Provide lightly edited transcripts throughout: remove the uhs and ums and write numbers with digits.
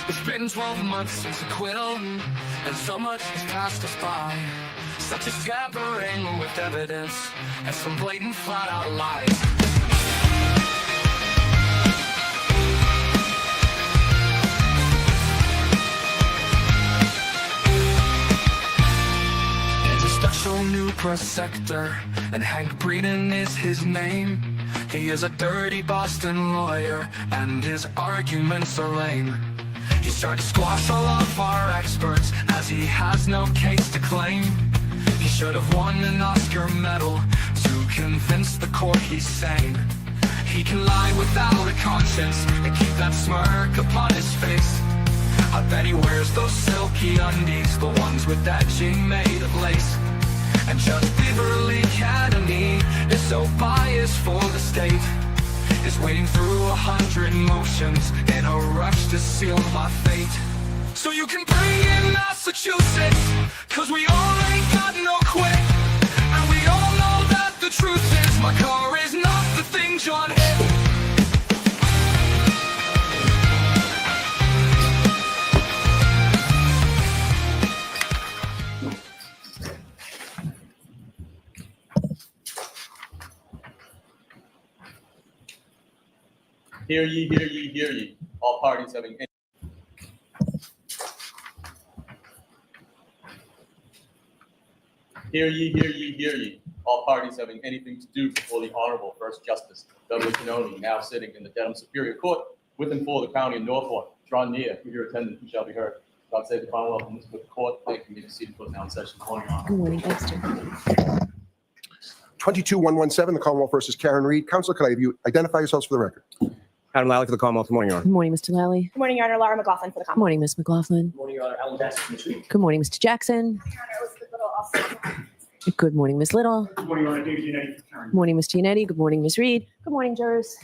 It's been 12 months since acquittal, and so much has passed us by. Such as tampering with evidence, and some blatant flat-out lies. It's a special new press sector, and Hank Breeden is his name. He is a dirty Boston lawyer, and his arguments are lame. He's tried to squash all of our experts, as he has no case to claim. He should have won an Oscar medal to convince the court he's sane. He can lie without a conscience and keep that smirk upon his face. I bet he wears those silky undies, the ones with that jean made of lace. And Judge Beverly Academy is so biased for the state, is wading through 100 motions in a rush to seal my fate. So you can bring in Massachusetts, cause we all ain't got no quit. And we all know that the truth is my car is not the thing John hit. Hear ye, hear ye, hear ye. All parties having any... Hear ye, hear ye, hear ye. All parties having anything to do before the Honorable First Justice Douglas Canoni, now sitting in the Dedham Superior Court with and for the County of Norfolk. Draw near, who your attendant, who shall be heard. God save the Commonwealth and the court. Thank you. Be seated for the now in session. Good morning, Your Honor. Good morning, Dexter. 22-117, the Commonwealth versus Karen Reed. Counsel, could I have you identify yourselves for the record? Adam Lally for the Commonwealth. Good morning, Your Honor. Good morning, Mr. Lally. Good morning, Your Honor. Laura McLaughlin for the Good Commonwealth. morning, Ms. McLaughlin. Good morning, Your Honor. Alan Jackson, Ms. Reed. Good morning, Mr. Jackson. Your Honor, Elizabeth Little, also. Good morning, Ms. Little. Good morning, Your Honor. David Giannetti for Karen. Good morning, Ms. Giannetti. Good morning, Ms. Reed. Good morning, jurors.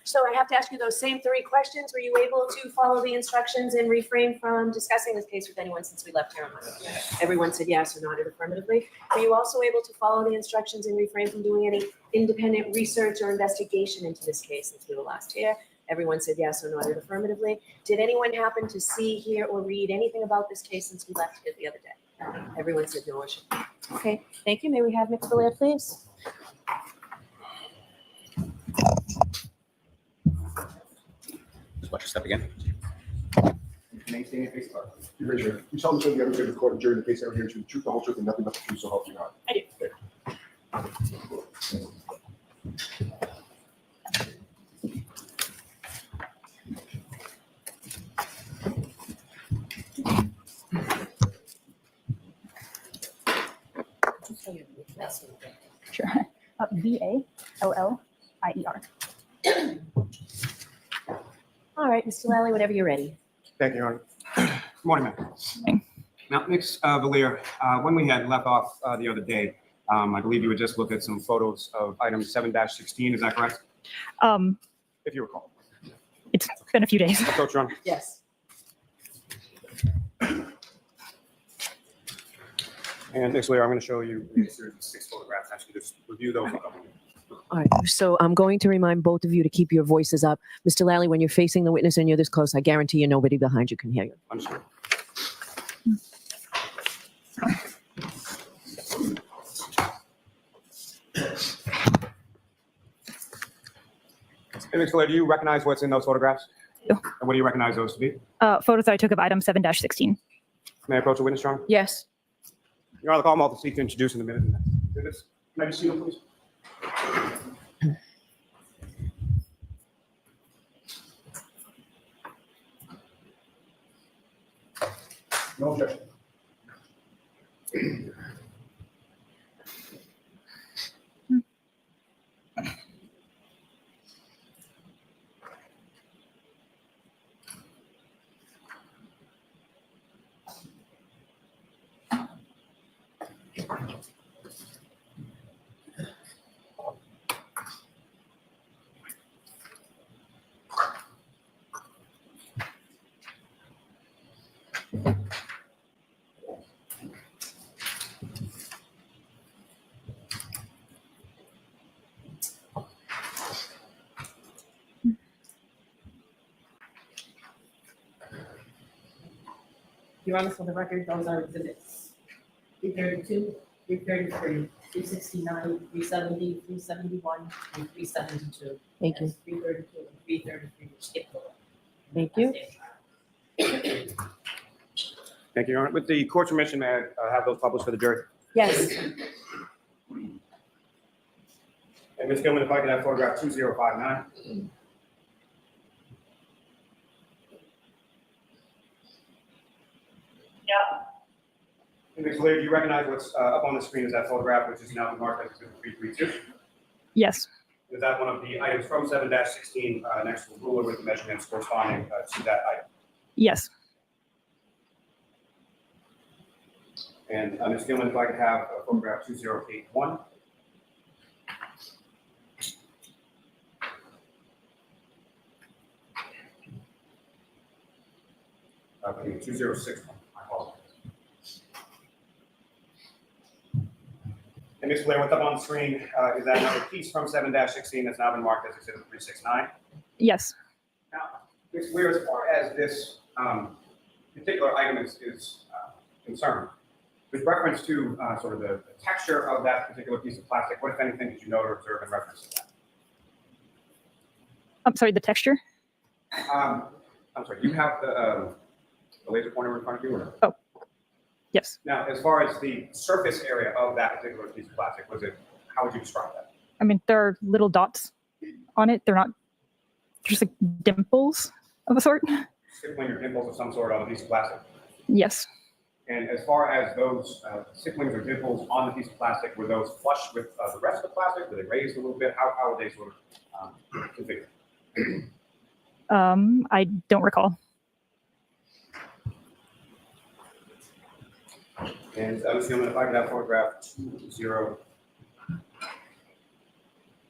So I have to ask you those same three questions. Were you able to follow the instructions and refrain from discussing this case with anyone since we left here on Monday? Everyone said yes or nodded affirmatively. Were you also able to follow the instructions and refrain from doing any independent research or investigation into this case since we were last here? Everyone said yes or nodded affirmatively. Did anyone happen to see, hear, or read anything about this case since we left here the other day? Everyone said no. Okay, thank you. May we have Ms. Vallier, please? Just watch your step again. Maintain your face guard. You raise your hand. You solemnly swear the evidence recorded during the case ever hearing the truth, the whole truth, and nothing but the truth, so help you God. I do. Sure. V-A-L-L-I-E-R. All right, Mr. Lally, whenever you're ready. Thank you, Your Honor. Good morning, ma'am. Now, Ms. Vallier, when we had left off the other day, I believe you had just looked at some photos of item 7-16. Is that correct? If you recall. It's been a few days. Approach, Your Honor. Yes. And Ms. Vallier, I'm going to show you a series of 6 photographs. Ask you to just review those. All right, so I'm going to remind both of you to keep your voices up. Mr. Lally, when you're facing the witness and you're this close, I guarantee you nobody behind you can hear you. Understood. Hey, Ms. Vallier, do you recognize what's in those photographs? No. And what do you recognize those to be? Photos that I took of item 7-16. May I approach the witness, Your Honor? Yes. Your Honor, the Commonwealth will seek to introduce in a minute. Witness, may I just see them, please? No objection. Your Honor, for the record, those are exhibits 332, 333, 369, 370, 371, and 372. Thank you. 332 and 333, which skipped over. Thank you. Thank you, Your Honor. With the court's permission, may I have those published for the jury? Yes. And Ms. Gilman, if I could have photograph 2059. And Ms. Vallier, do you recognize what's up on the screen as that photograph, which is now been marked as exhibit 332? Yes. Is that one of the items from 7-16 next to the ruler with the measurements corresponding to that item? Yes. And Ms. Gilman, if I could have photograph 2081. Okay, 2061. My apologies. And Ms. Vallier, what's up on the screen is that another piece from 7-16 that's now been marked as exhibit 369. Yes. Now, Ms. Vallier, as far as this particular item is concerned, with reference to sort of the texture of that particular piece of plastic, what, if anything, did you note or observe in reference to that? I'm sorry, the texture? I'm sorry, do you have the laser pointer in front of you? Or? Yes. Now, as far as the surface area of that particular piece of plastic, how would you describe that? I mean, there are little dots on it. They're not just like dimples of a sort. Stippling or dimples of some sort on a piece of plastic? Yes. And as far as those stipplings or dimples on the piece of plastic, were those flush with the rest of the plastic? Were they raised a little bit? How were they sort of configured? I don't recall. And Ms. Gilman, if I could have photograph 20.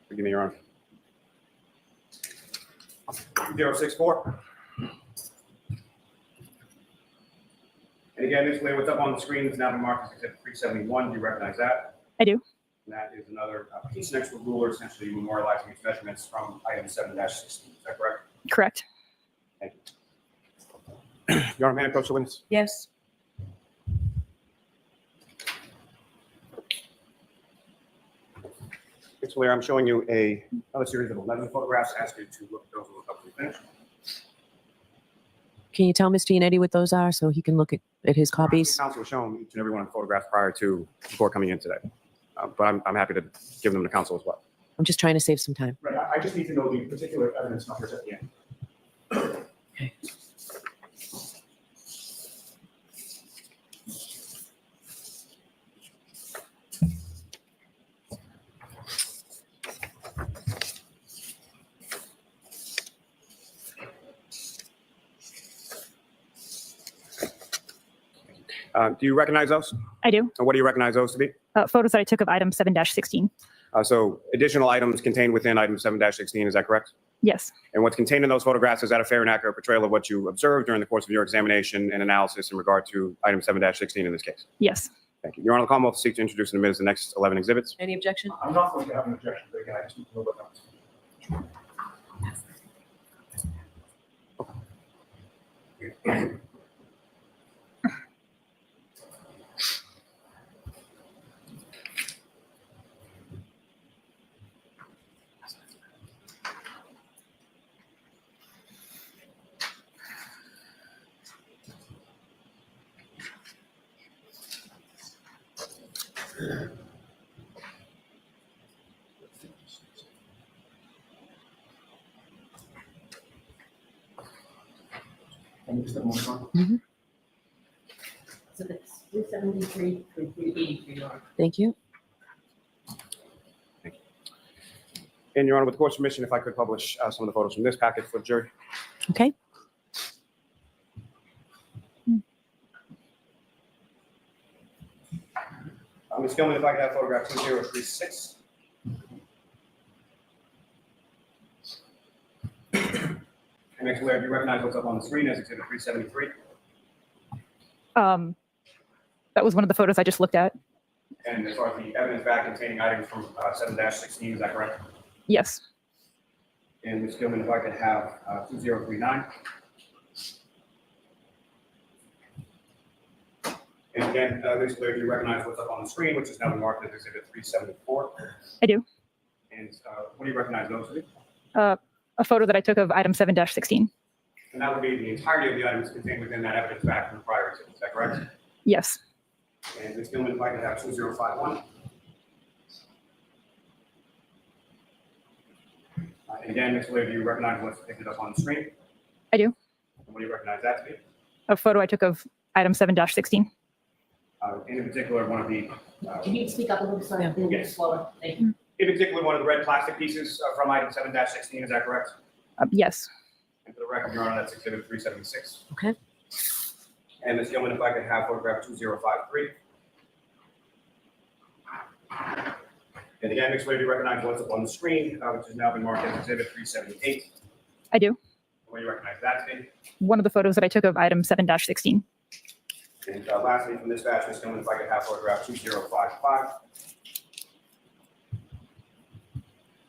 Forgive me, Your Honor. 2064. And again, Ms. Vallier, what's up on the screen is now been marked as exhibit 371. Do you recognize that? I do. And that is another piece next to a ruler, essentially memorializing its measurements from item 7-16. Is that correct? Correct. Thank you. Your Honor, may I approach the witness? Yes. Ms. Vallier, I'm showing you another series of 11 photographs. Ask you to look at those up to finish. Can you tell Mr. Yannetti what those are so he can look at his copies? Counsel was shown each and every one of the photographs prior to before coming in today. But I'm happy to give them to counsel as well. I'm just trying to save some time. Right, I just need to know the particular evidence numbers at the end. Do you recognize those? I do. And what do you recognize those to be? Photos that I took of item 7-16. So additional items contained within item 7-16, is that correct? Yes. And what's contained in those photographs, is that a fair and accurate portrayal of what you observed during the course of your examination and analysis in regard to item 7-16 in this case? Yes. Thank you. Your Honor, the Commonwealth will seek to introduce in a minute the next 11 exhibits. Any objection? I'm not going to have an objection, but again, I just need to know what numbers. Exhibits 373 through 383, Your Honor. Thank you. And Your Honor, with the court's permission, if I could publish some of the photos from this packet for the jury. Okay. Ms. Gilman, if I could have photograph 2036. And Ms. Vallier, do you recognize what's up on the screen as exhibit 373? That was one of the photos I just looked at. And as far as the evidence bag containing items from 7-16, is that correct? Yes. And Ms. Gilman, if I could have 2039. And again, Ms. Vallier, do you recognize what's up on the screen, which is now been marked as Exhibit 374? I do. And what do you recognize those to be? A photo that I took of item 7-16. And that would be the entirety of the items contained within that evidence back from the prior exhibit, is that correct? Yes. And Ms. Gilman, if I could have 2051. And again, Ms. Vallier, do you recognize what's depicted up on the screen? I do. And what do you recognize that to be? A photo I took of item 7-16. In particular, one of the, Can you speak up a little bit, sorry, a little bit Yes. slower? Thank you. in particular, one of the red plastic pieces from item 7-16, is that correct? Yes. And for the record, Your Honor, that's Exhibit 376. Okay. And Ms. Gilman, if I could have photograph 2053. And again, Ms. Vallier, do you recognize what's up on the screen, which has now been marked as Exhibit 378? I do. What do you recognize that to be? One of the photos that I took of item 7-16. And lastly, from this batch, Ms. Gilman, if I could have photograph 2055.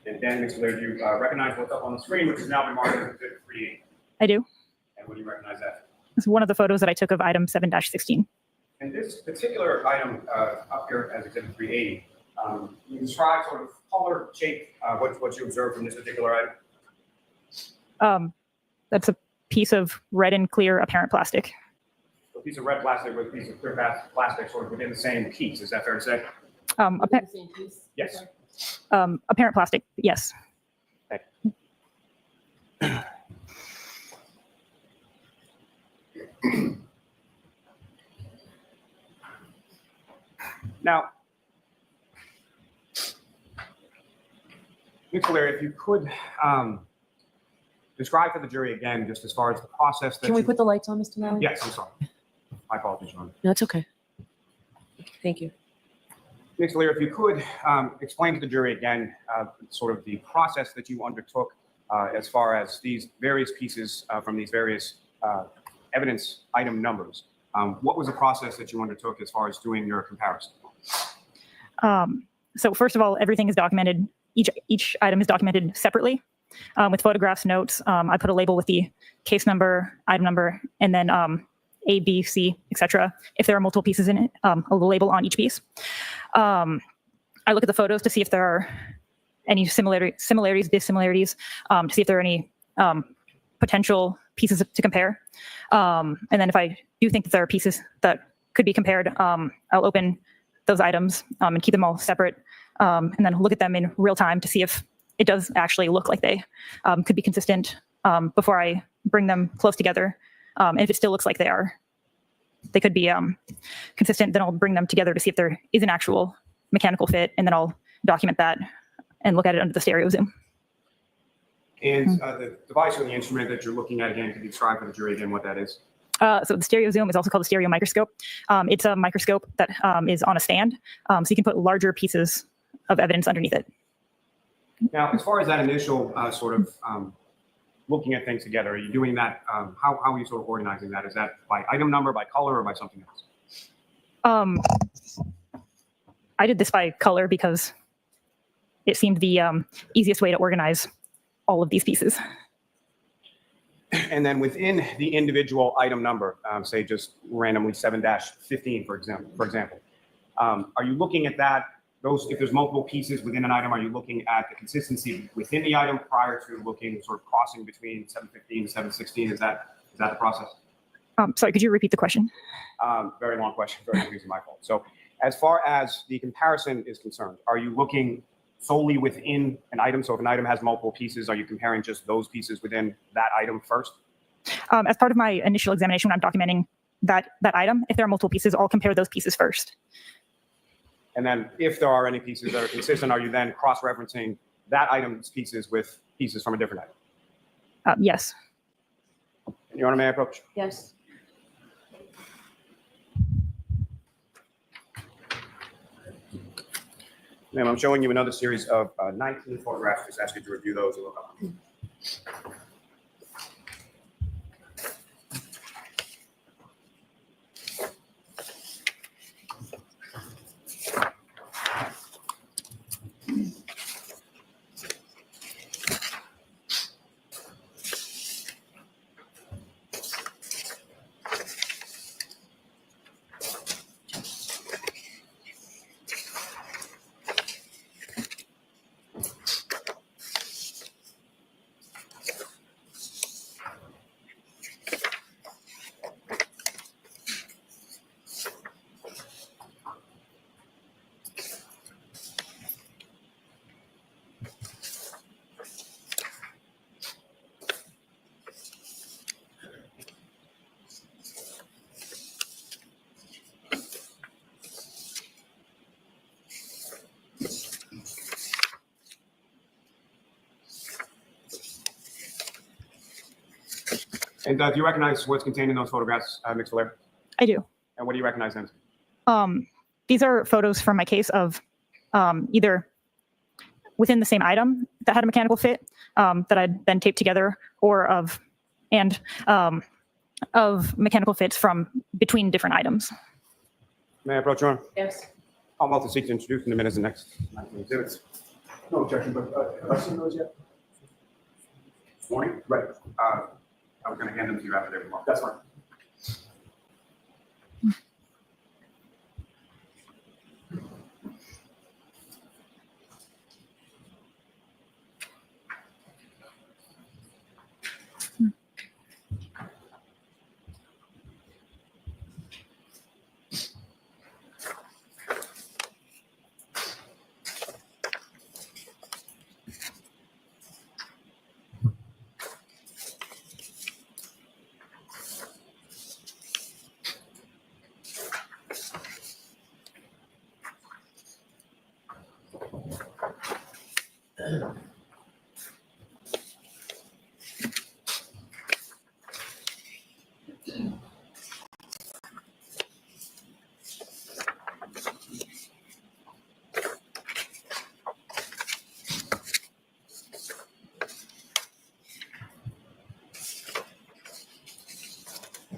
And then, Ms. Vallier, do you recognize what's up on the screen, which has now been marked as Exhibit 38? I do. And what do you recognize that? It's one of the photos that I took of item 7-16. And this particular item up here as Exhibit 380, you describe sort of color, shape, what you observed from this particular item? That's a piece of red and clear apparent plastic. A piece of red plastic with a piece of clear plastic sort of within the same piece, is that fair to say? Appa- Same piece? Yes. Sorry. apparent plastic, yes. Now, Ms. Vallier, if you could describe for the jury again, just as far as the process that Can we you- put the lights on, Mr. Lally? Yes, I'm sorry. My apologies, Your Honor. No, it's okay. Thank you. Ms. Vallier, if you could explain to the jury again, sort of the process that you undertook as far as these various pieces from these various evidence item numbers. What was the process that you undertook as far as doing your comparison? So first of all, everything is documented. Each item is documented separately with photographs, notes. I put a label with the case number, item number, and then A, B, C, etc. If there are multiple pieces in it, a label on each piece. I look at the photos to see if there are any similarities, dissimilarities, to see if there are any potential pieces to compare. And then if I do think that there are pieces that could be compared, I'll open those items and keep them all separate, and then look at them in real time to see if it does actually look like they could be consistent before I bring them close together. And if it still looks like they could be consistent, then I'll bring them together to see if there is an actual mechanical fit, and then I'll document that and look at it under the stereo zoom. And the device or the instrument that you're looking at, again, can you describe for the jury again what that is? So the stereo zoom is also called the stereo microscope. It's a microscope that is on a stand, so you can put larger pieces of evidence underneath it. Now, as far as that initial sort of looking at things together, are you doing that? How are you sort of organizing that? Is that by item number, by color, or by something else? I did this by color because it seemed the easiest way to organize all of these pieces. And then within the individual item number, say just randomly 7-15, for example, are you looking at that? If there's multiple pieces within an item, are you looking at the consistency within the item prior to looking sort of crossing between 715 and 716? Is that the process? Sorry, could you repeat the question? Very long question, very confusing, my fault. So as far as the comparison is concerned, are you looking solely within an item? So if an item has multiple pieces, are you comparing just those pieces within that item first? As part of my initial examination, when I'm documenting that item, if there are multiple pieces, I'll compare those pieces first. And then if there are any pieces that are consistent, are you then cross-referencing that item's pieces with pieces from a different item? Yes. Your Honor, may I approach? Yes. Ma'am, I'm showing you another series of 19 photographs. Just ask you to review those and look up. And do you recognize what's contained in those photographs, Ms. Vallier? I do. And what do you recognize them? These are photos from my case of either within the same item that had a mechanical fit that I'd then taped together, or of mechanical fits from between different items. May I approach your honor? Yes. I'm about to seek to introduce in a minute the next exhibits. No objection, but have I seen those yet? Morning? Right, I was going to hand them to you after they were marked. that's fine.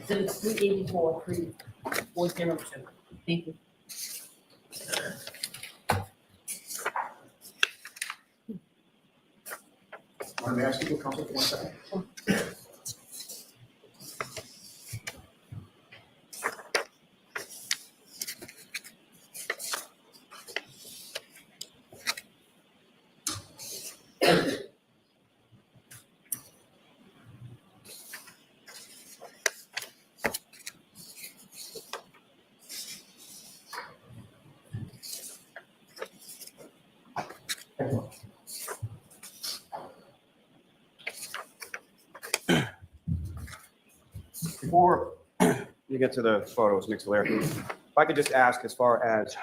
Exhibit 384, 3402. Thank you. May I speak with counsel for 1 second? Before you get to the photos, Ms. Vallier, if I could just ask, as far as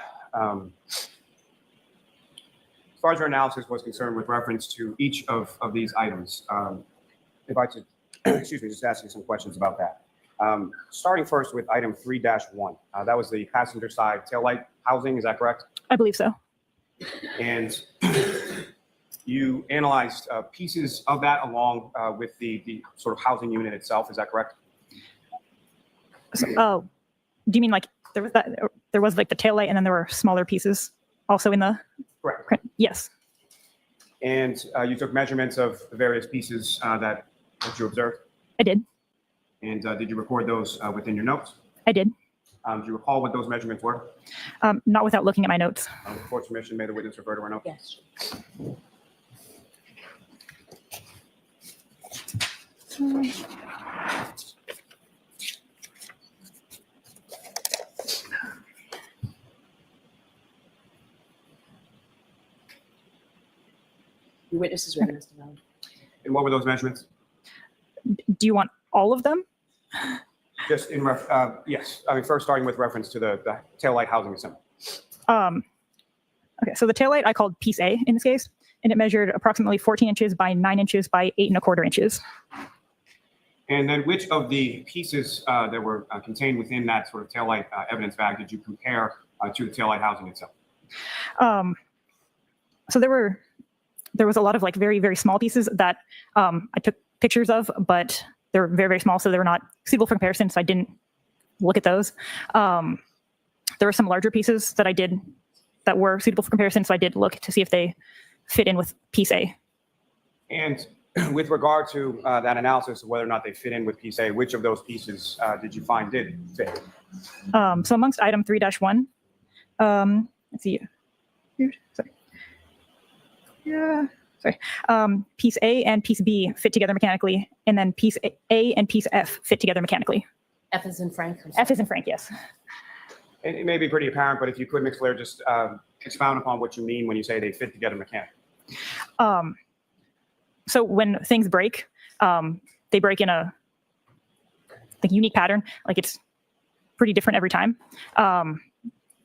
your analysis was concerned with reference to each of these items, if I could, excuse me, just ask you some questions about that. Starting first with item 3-1, that was the passenger side taillight housing, is that correct? I believe so. And you analyzed pieces of that along with the sort of housing unit itself, is that correct? So, oh, do you mean like there was like the taillight, and then there were smaller pieces also in the? Correct. Yes, And you took measurements of the various pieces that you observed? I did. And did you record those within your notes? I did. Do you recall what those measurements were? Not without looking at my notes. With court's permission, may the witness refer to our notes? Yes. Your witness is ready, Mr. Vallier. And what were those measurements? Do you want all of them? Just in yes. I mean, first starting with reference to the taillight housing assembly. Okay, so the taillight I called piece A in this case, and it measured approximately 14 inches by 9 inches by 8¼ inches. And then which of the pieces that were contained within that sort of taillight evidence bag did you compare to the taillight housing itself? So there was a lot of like very, very small pieces that I took pictures of, but they're very, very small, so they were not suitable for comparison, so I didn't look at those. There were some larger pieces that I did that were suitable for comparison, so I did look to see if they fit in with piece A. And with regard to that analysis of whether or not they fit in with piece A, which of those pieces did you find did fit? So amongst item 3-1, let's see. Sorry. Yeah, sorry. Piece A and piece B fit together mechanically, and then piece A and piece F fit together mechanically. F is in Frank. F is in Frank, yes. It may be pretty apparent, but if you could, Ms. Vallier, just expound upon what you mean when you say they fit together mechanically. So when things break, they break in a unique pattern. Like it's pretty different every time.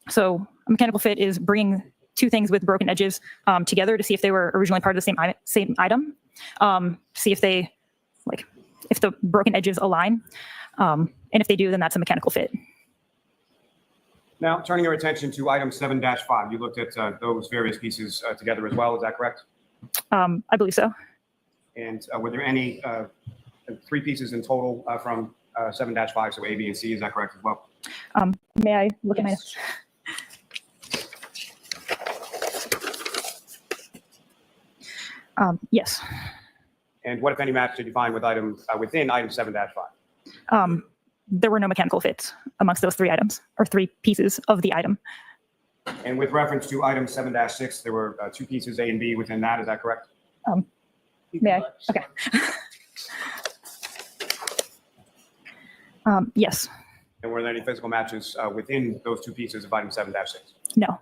So a mechanical fit is bringing two things with broken edges together to see if they were originally part of the same item, to see if they if the broken edges align. And if they do, then that's a mechanical fit. Now, turning your attention to item 7-5, you looked at those various pieces together as well. Is that correct? I believe so. And were there any 3 pieces in total from 7-5, so A, B, and C? Is that correct as well? May I look at my notes? Yes. And what, if any, match did you find with within item 7-5? There were no mechanical fits amongst those 3 items, or 3 pieces of the item. And with reference to item 7-6, there were 2 pieces, A and B, within that. Is that correct? May I? Okay. Yes. And were there any physical matches within those 2 pieces of item 7-6? No.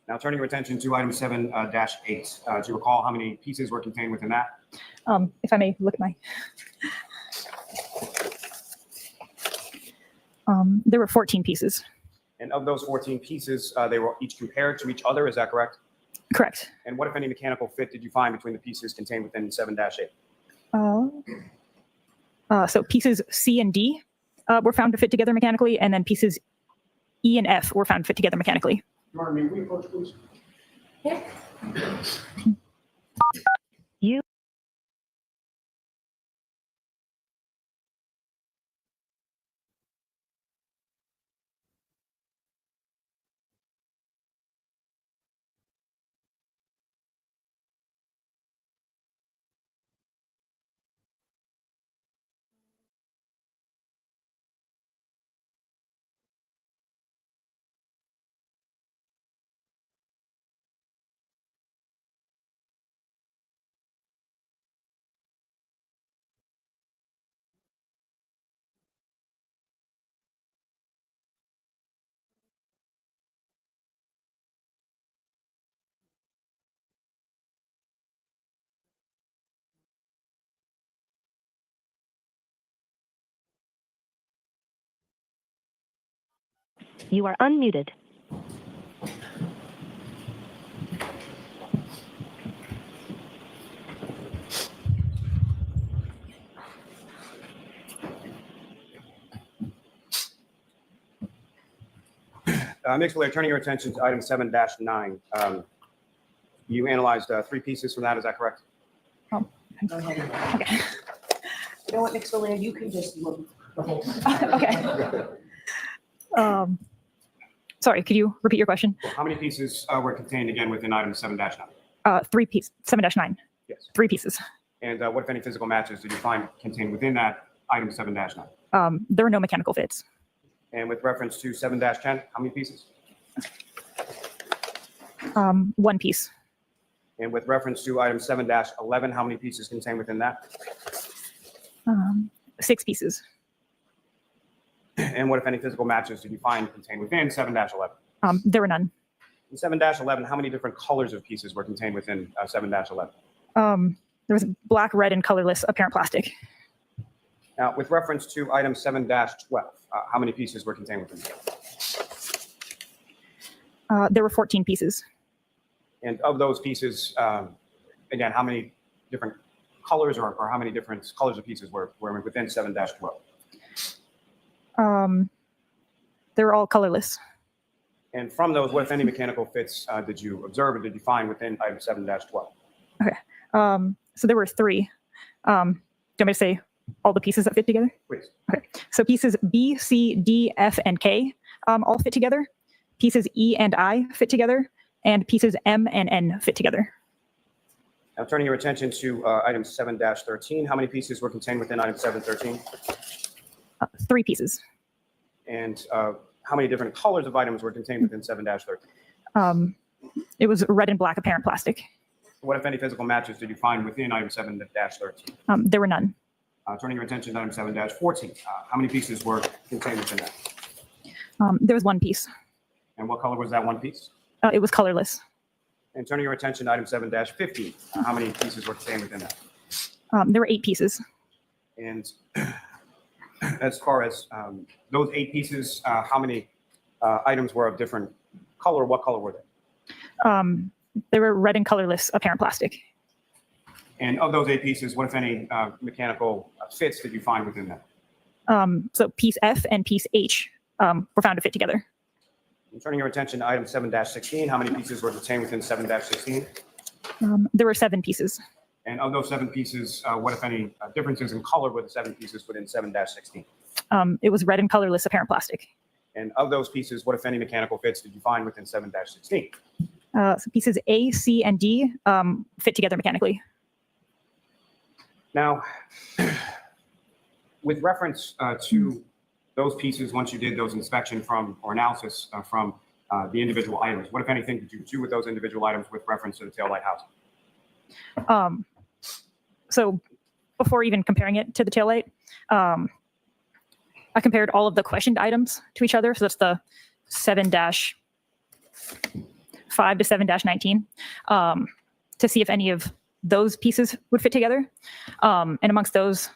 Now, turning your attention to item 7-8, do you recall how many pieces were contained within that? If I may look at my. There were 14 pieces. And of those 14 pieces, they were each compared to each other. Is that correct? Correct. And what, if any, mechanical fit did you find between the pieces contained within 7-8? So pieces C and D were found to fit together mechanically, and then pieces E and F were found to fit together mechanically. Martin, may we approach, please? You are unmuted. Ms. Vallier, turning your attention to item 7-9, you analyzed 3 pieces from that. Is that correct? Go ahead. Okay. You know what, Ms. Vallier, you can just look the whole. Okay. Sorry, could you repeat your question? How many pieces were contained again within item 7-9? 3 pieces, 7-9, Yes. 3 pieces. And what, if any, physical matches did you find contained within that item 7-9? There were no mechanical fits. And with reference to 7-10, how many pieces? 1 piece. And with reference to item 7-11, how many pieces contained within that? 6 pieces. And what, if any, physical matches did you find contained within 7-11? There were none. In 7-11, how many different colors of pieces were contained within 7-11? There was black, red, and colorless apparent plastic. Now, with reference to item 7-12, how many pieces were contained within that? There were 14 pieces. And of those pieces, again, how many different colors or how many different colors of pieces were within 7-12? They were all colorless. And from those, what, if any, mechanical fits did you observe or did you find within item 7-12? Okay. So there were 3. Do you want me to say all the pieces that fit together? Please. Okay. So pieces B, C, D, F, and K all fit together. Pieces E and I fit together. And pieces M and N fit together. Now, turning your attention to item 7-13, how many pieces were contained within item 7-13? 3 pieces. And how many different colors of items were contained within 7-13? It was red and black apparent plastic. What, if any, physical matches did you find within item 7-13? There were none. Turning your attention to item 7-14, how many pieces were contained within that? There was 1 piece. And what color was that 1 piece? It was colorless. And turning your attention to item 7-15, how many pieces were contained within that? There were 8 pieces. And as far as those 8 pieces, how many items were of different color? What color were they? They were red and colorless apparent plastic. And of those 8 pieces, what, if any, mechanical fits did you find within them? So piece F and piece H were found to fit together. And turning your attention to item 7-16, how many pieces were contained within 7-16? There were 7 pieces. And of those 7 pieces, what, if any, differences in color were the 7 pieces within 7-16? It was red and colorless apparent plastic. And of those pieces, what, if any, mechanical fits did you find within 7-16? So pieces A, C, and D fit together mechanically. Now, with reference to those pieces, once you did those inspection from or analysis from the individual items, what, if anything, did you do with those individual items with reference to the taillight housing? So before even comparing it to the taillight, I compared all of the questioned items to each other. So that's the 7-5 to 7-19 to see if any of those pieces would fit together. And amongst those,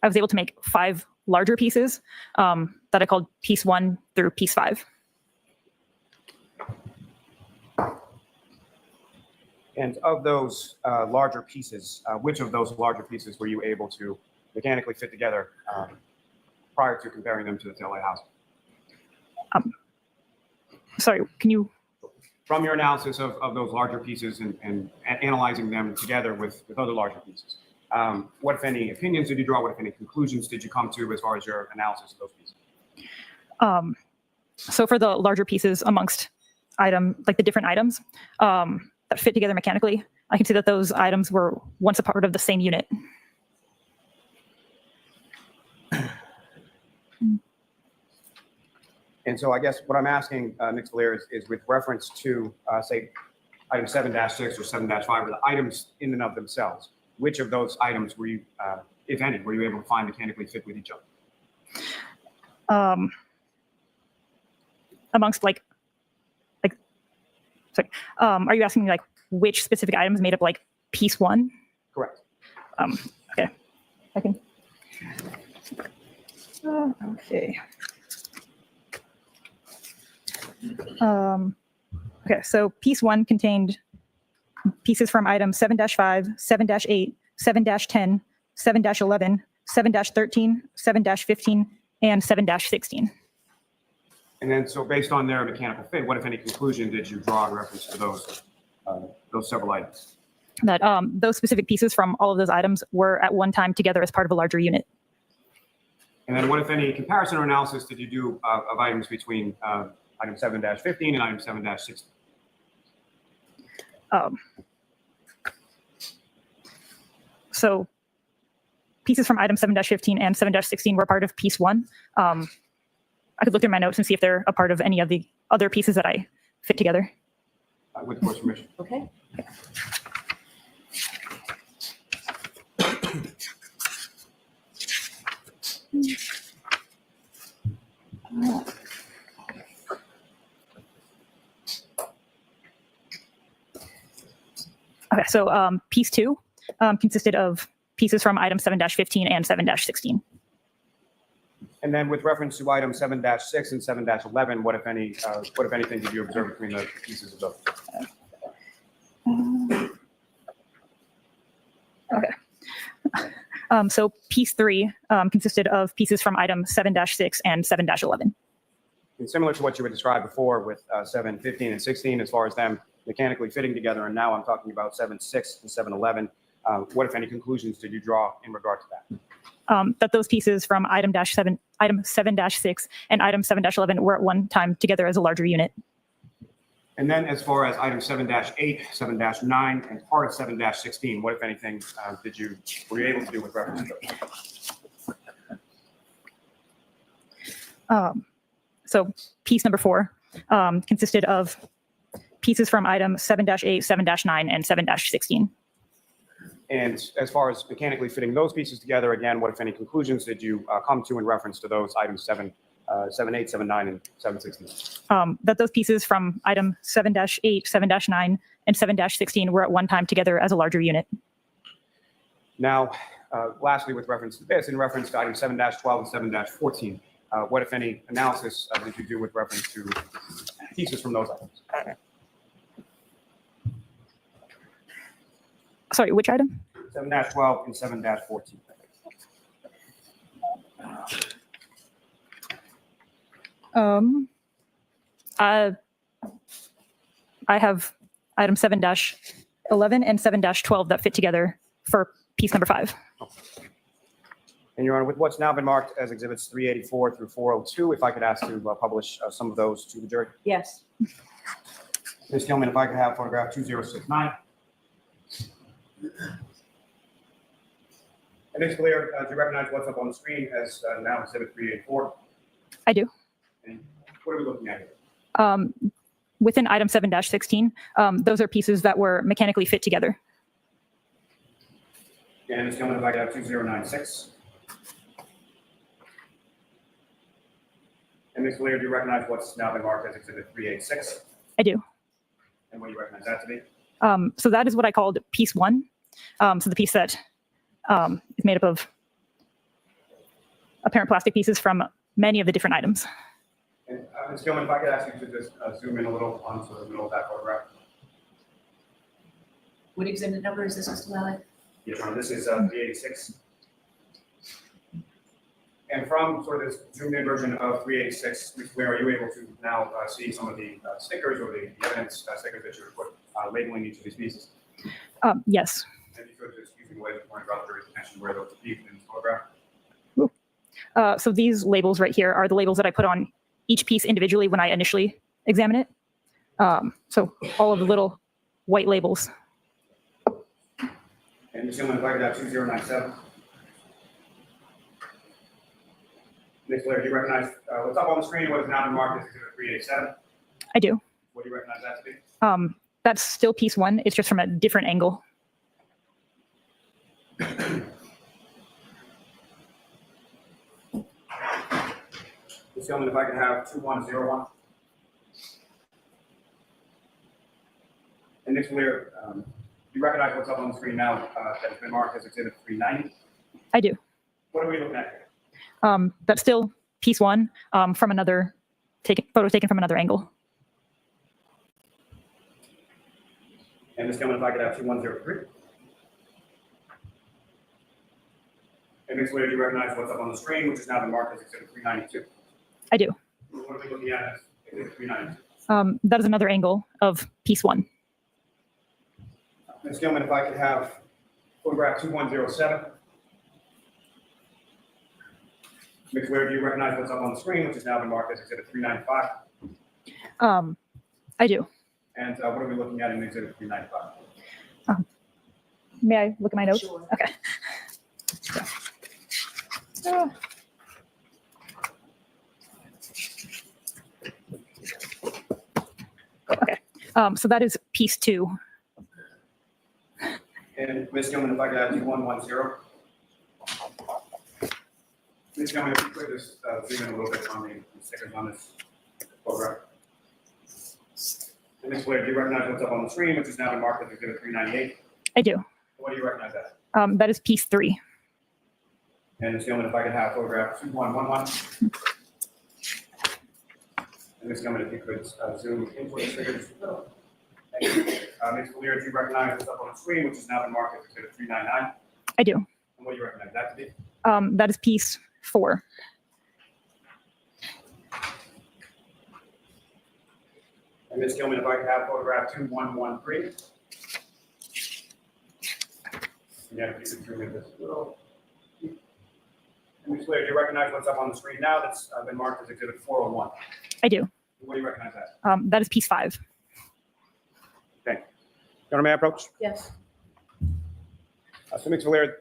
I was able to make 5 larger pieces that I called piece 1 through piece 5. And of those larger pieces, which of those larger pieces were you able to mechanically fit together prior to comparing them to the taillight housing? Sorry, can you? From your analysis of those larger pieces and analyzing them together with other larger pieces, what, if any, opinions did you draw? What, if any, conclusions did you come to as far as your analysis of those pieces? So for the larger pieces amongst like the different items that fit together mechanically, I can see that those items were once a part of the same unit. And so I guess what I'm asking, Ms. Vallier, is with reference to, say, item 7-6 or 7-5, or the items in and of themselves, which of those items were you, if any, were you able to find mechanically fit with each other? Amongst sorry, are you asking me like which specific items made up like piece 1? Correct. Okay, I can. Okay. Okay, so piece 1 contained pieces from items 7-5, 7-8, 7-10, 7-11, 7-13, 7-15, and 7-16. And then, so based on their mechanical fit, what, if any, conclusion did you draw in reference to those several items? That those specific pieces from all of those items were at one time together as part of a larger unit. And then what, if any, comparison or analysis did you do of items between item 7-15 and item 7-16? So pieces from item 7-15 and 7-16 were part of piece 1. I could look through my notes and see if they're a part of any of the other pieces that I fit together. With the court's permission. Okay. Okay, so piece 2 consisted of pieces from item 7-15 and 7-16. And then with reference to item 7-6 and 7-11, what, if any, what, if anything, did you observe between the pieces of those? Okay. So piece 3 consisted of pieces from item 7-6 and 7-11. And similar to what you had described before with 7-15 and 16, as far as them mechanically fitting together, and now I'm talking about 7-6 and 7-11, what, if any, conclusions did you draw in regard to that? That those pieces from item 7-6 and item 7-11 were at one time together as a larger unit. And then as far as item 7-8, 7-9, and part of 7-16, what, if anything, were you able to do with reference to those? So piece number 4 consisted of pieces from item 7-8, 7-9, and 7-16. And as far as mechanically fitting those pieces together, again, what, if any, conclusions did you come to in reference to those items 7-8, 7-9, and 7-16? That those pieces from item 7-8, 7-9, and 7-16 were at one time together as a larger unit. Now, lastly, with reference to this, in reference to item 7-12 and 7-14, what, if any, analysis did you do with reference to pieces from those items? Sorry, which item? 7-12 and 7-14. I have item 7-11 and 7-12 that fit together for piece number 5. And Your Honor, with what's now been marked as exhibits 384 through 402, if I could ask to publish some of those to the jury. Yes. Ms. Gilman, if I could have photograph 2069. And Ms. Vallier, do you recognize what's up on the screen as now exhibit 384? I do. And what are we looking at here? Within item 7-16, those are pieces that were mechanically fit together. And Ms. Gilman, if I could have 2096. And Ms. Vallier, do you recognize what's now been marked as exhibit 386? I do. And what do you recognize that to be? So that is what I called piece 1. So the piece that is made up of apparent plastic pieces from many of the different items. And Ms. Gilman, if I could ask you to just zoom in a little onto the middle of that photograph. What exhibit number is this, Mr. Lally? Yes, Your Honor, this is 386. And from sort of this zoomed in version of 386, Ms. Vallier, are you able to now see some of the stickers or the evidence stickers that you would put labeling each of these pieces? Yes. And you could just using the way to point out the attention where those pieces in this photograph. So these labels right here are the labels that I put on each piece individually when I initially examine it. So all of the little white labels. And Ms. Gilman, if I could have 2097. Ms. Vallier, do you recognize what's up on the screen? What is now been marked as exhibit 387? I do. What do you recognize that to be? That's still piece 1. It's just from a different angle. Ms. Gilman, if I could have 2101. And Ms. Vallier, do you recognize what's up on the screen now that has been marked as exhibit 390? I do. What are we looking at here? That's still piece 1 from another photo taken from another angle. And Ms. Gilman, if I could have 2103. And Ms. Vallier, do you recognize what's up on the screen, which has now been marked as exhibit 392? I do. What are we looking at as exhibit 392? That is another angle of piece 1. Ms. Gilman, if I could have photograph 2107. Ms. Vallier, do you recognize what's up on the screen, which has now been marked as exhibit 395? I do. And what are we looking at in exhibit 395? May I look at my notes? Sure. Okay. Okay. So that is piece 2. And Ms. Gilman, if I could have 2110. Ms. Gilman, if you could just zoom in a little bit on the stickers on this photograph. And Ms. Vallier, do you recognize what's up on the screen, which is now been marked as exhibit 398? I do. What do you recognize that? That is piece 3. And Ms. Gilman, if I could have photograph 2111. And Ms. Gilman, if you could zoom into the stickers. Thank you. Ms. Vallier, do you recognize what's up on the screen, which has now been marked as exhibit 399? I do. And what do you recognize that to be? That is piece 4. And Ms. Gilman, if I could have photograph 2113. Again, if you could zoom in this little. And Ms. Vallier, do you recognize what's up on the screen now that's been marked as exhibit 401? I do. What do you recognize that? That is piece 5. Okay. Your Honor, may I approach? Yes. So Ms. Vallier,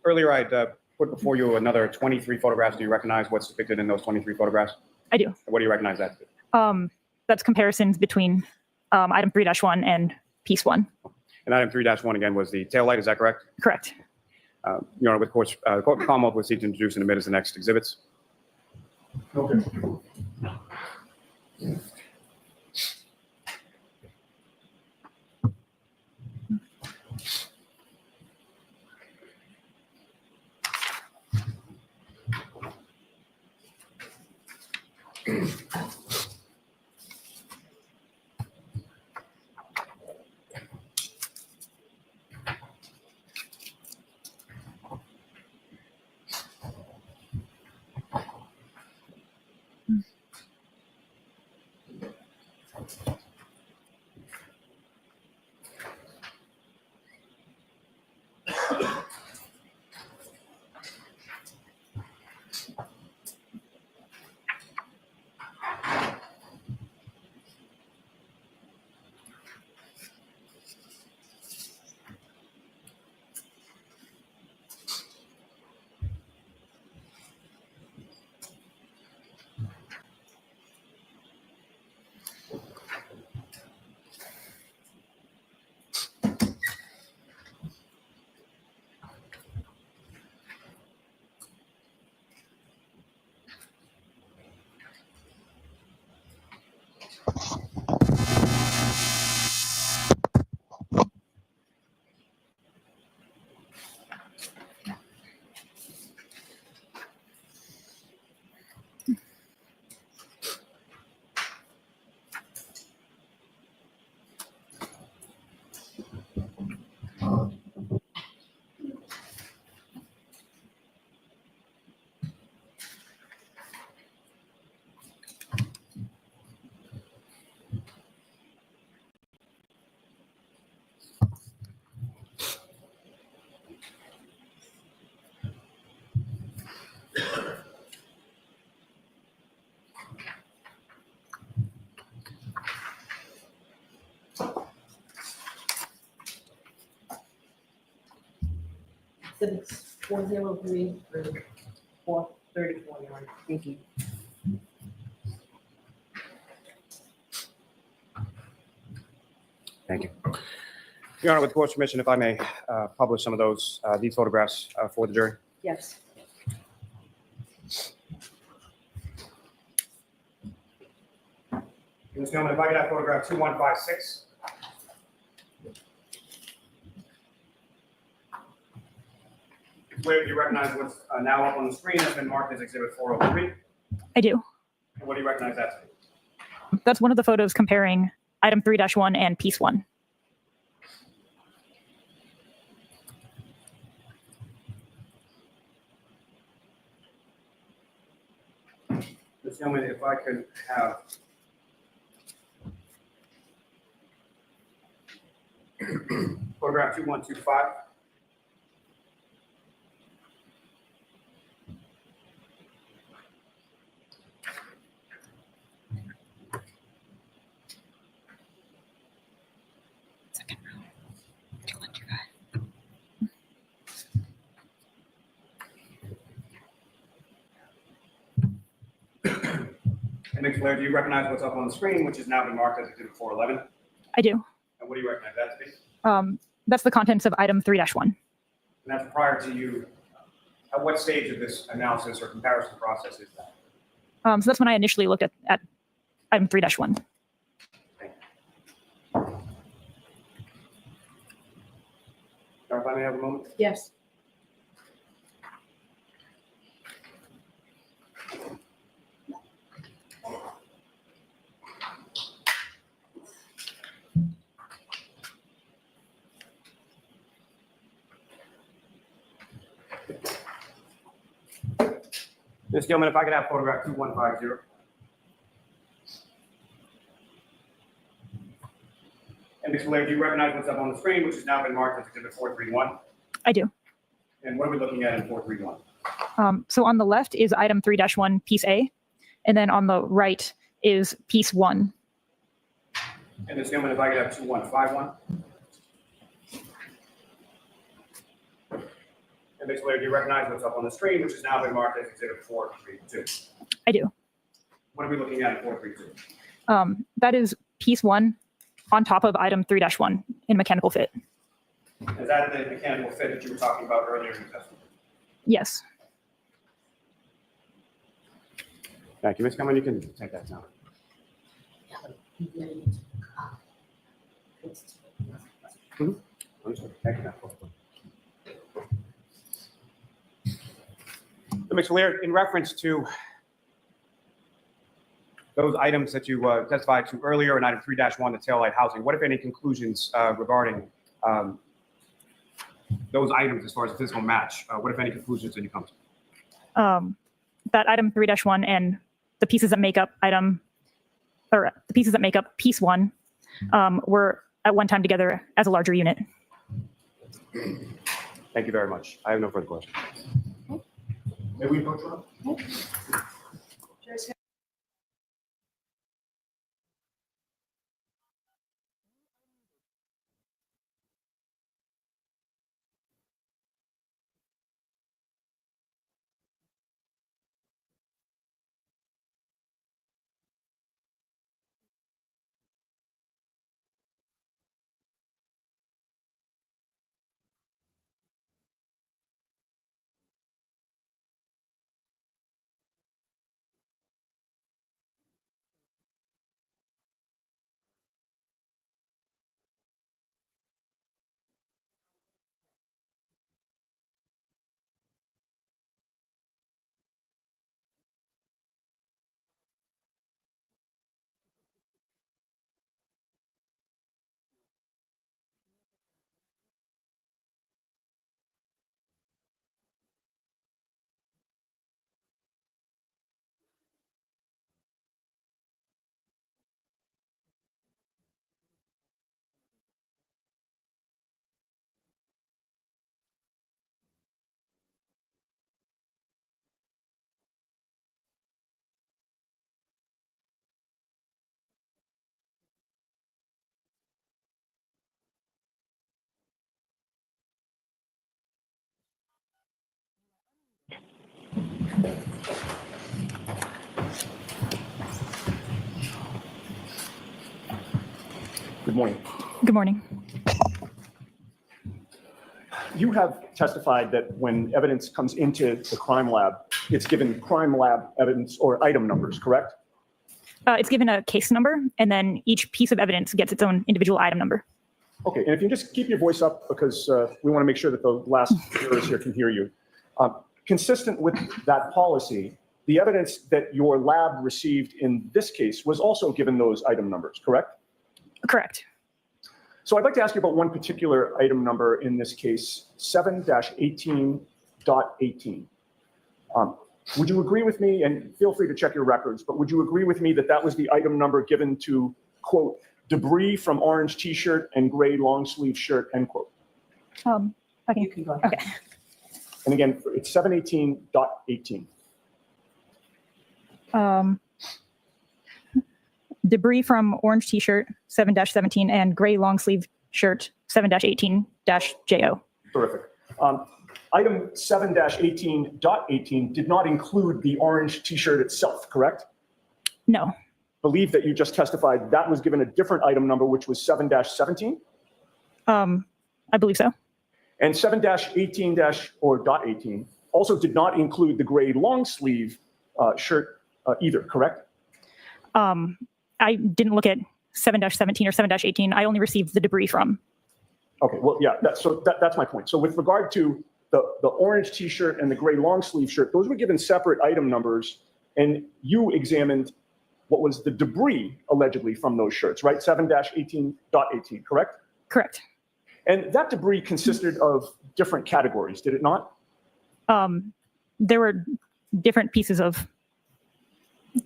earlier I'd put before you another 23 photographs. Do you recognize what's depicted in those 23 photographs? I do. What do you recognize that to be? That's comparisons between item 3-1 and piece 1. And item 3-1 again was the tail light, is that correct? Correct. Your Honor, with course, the court of Commonwealth will seek to introduce and admit as the next exhibits. Okay. exhibits 403 through 434, Your Honor. Thank you. Thank you. Your Honor, with the court's permission, if I may publish some of these photographs for the jury. Yes. Ms. Gilman, if I could have photograph 2156. Where do you recognize what's now up on the screen has been marked as exhibit 403? I do. And what do you recognize that to be? That's one of the photos comparing item 3-1 and piece 1. Ms. Gilman, if I could have photograph 2125. And Ms. Blair, do you recognize what's up on the screen, which has now been marked as exhibit 411? I do. And what do you recognize that to be? That's the contents of item 3-1. And that's prior to you, at what stage of this analysis or comparison process is that? So that's when I initially looked at item 3-1. If I may have a moment? Yes. Ms. Gilman, if I could have photograph 2150. And Ms. Blair, do you recognize what's up on the screen, which has now been marked as exhibit 431? I do. And what are we looking at in 431? So on the left is item 3-1, piece A, and then on the right is piece 1. And Ms. Gilman, if I could have 2151. And Ms. Blair, do you recognize what's up on the screen, which has now been marked as exhibit 432? I do. What are we looking at in 432? That is piece 1 on top of item 3-1 in mechanical fit. Is that the mechanical fit that you were talking about earlier in the testimony? Yes. Thank you. Ms. Gilman, you can take that down. Understood. Thank you. So, Ms. Vallier, in reference to those items that you testified to earlier in item 3-1, the taillight housing, what, if any, conclusions regarding those items as far as a physical match? What, if any, conclusions did you come to? That item 3-1 and the pieces that make up piece 1 were at one time together as a larger unit. Thank you very much. I have no further questions. May we approach her? Good morning. Good morning. You have testified that when evidence comes into the crime lab, it's given crime lab evidence or item numbers, correct? It's given a case number, and then each piece of evidence gets its own individual item number. Okay, and if you just keep your voice up because we want to make sure that the last jurors here can hear you. Consistent with that policy, the evidence that your lab received in this case was also given those item numbers, correct? Correct. So I'd like to ask you about one particular item number in this case, 7-18.18. Would you agree with me, and feel free to check your records, but would you agree with me that that was the item number given to, quote, debris from orange t-shirt and gray long sleeve shirt, end quote? Okay. You can go ahead. Okay. And again, it's 7-18.18. Debris from orange t-shirt 7-17 and gray long sleeve shirt 7-18-JO. Terrific. Item 7-18.18 did not include the orange t-shirt itself, correct? No. Believe that you just testified that was given a different item number, which was 7-17? I believe so. And 7-18- or .18 also did not include the gray long sleeve shirt either, correct? I didn't look at 7-17 or 7-18. I only received the debris from. Okay, well, yeah, that's my point. So with regard to the orange t-shirt and the gray long sleeve shirt, those were given separate item numbers, and you examined what was the debris allegedly from those shirts, right? 7-18.18, correct? Correct. And that debris consisted of different categories, did it not? There were different pieces of,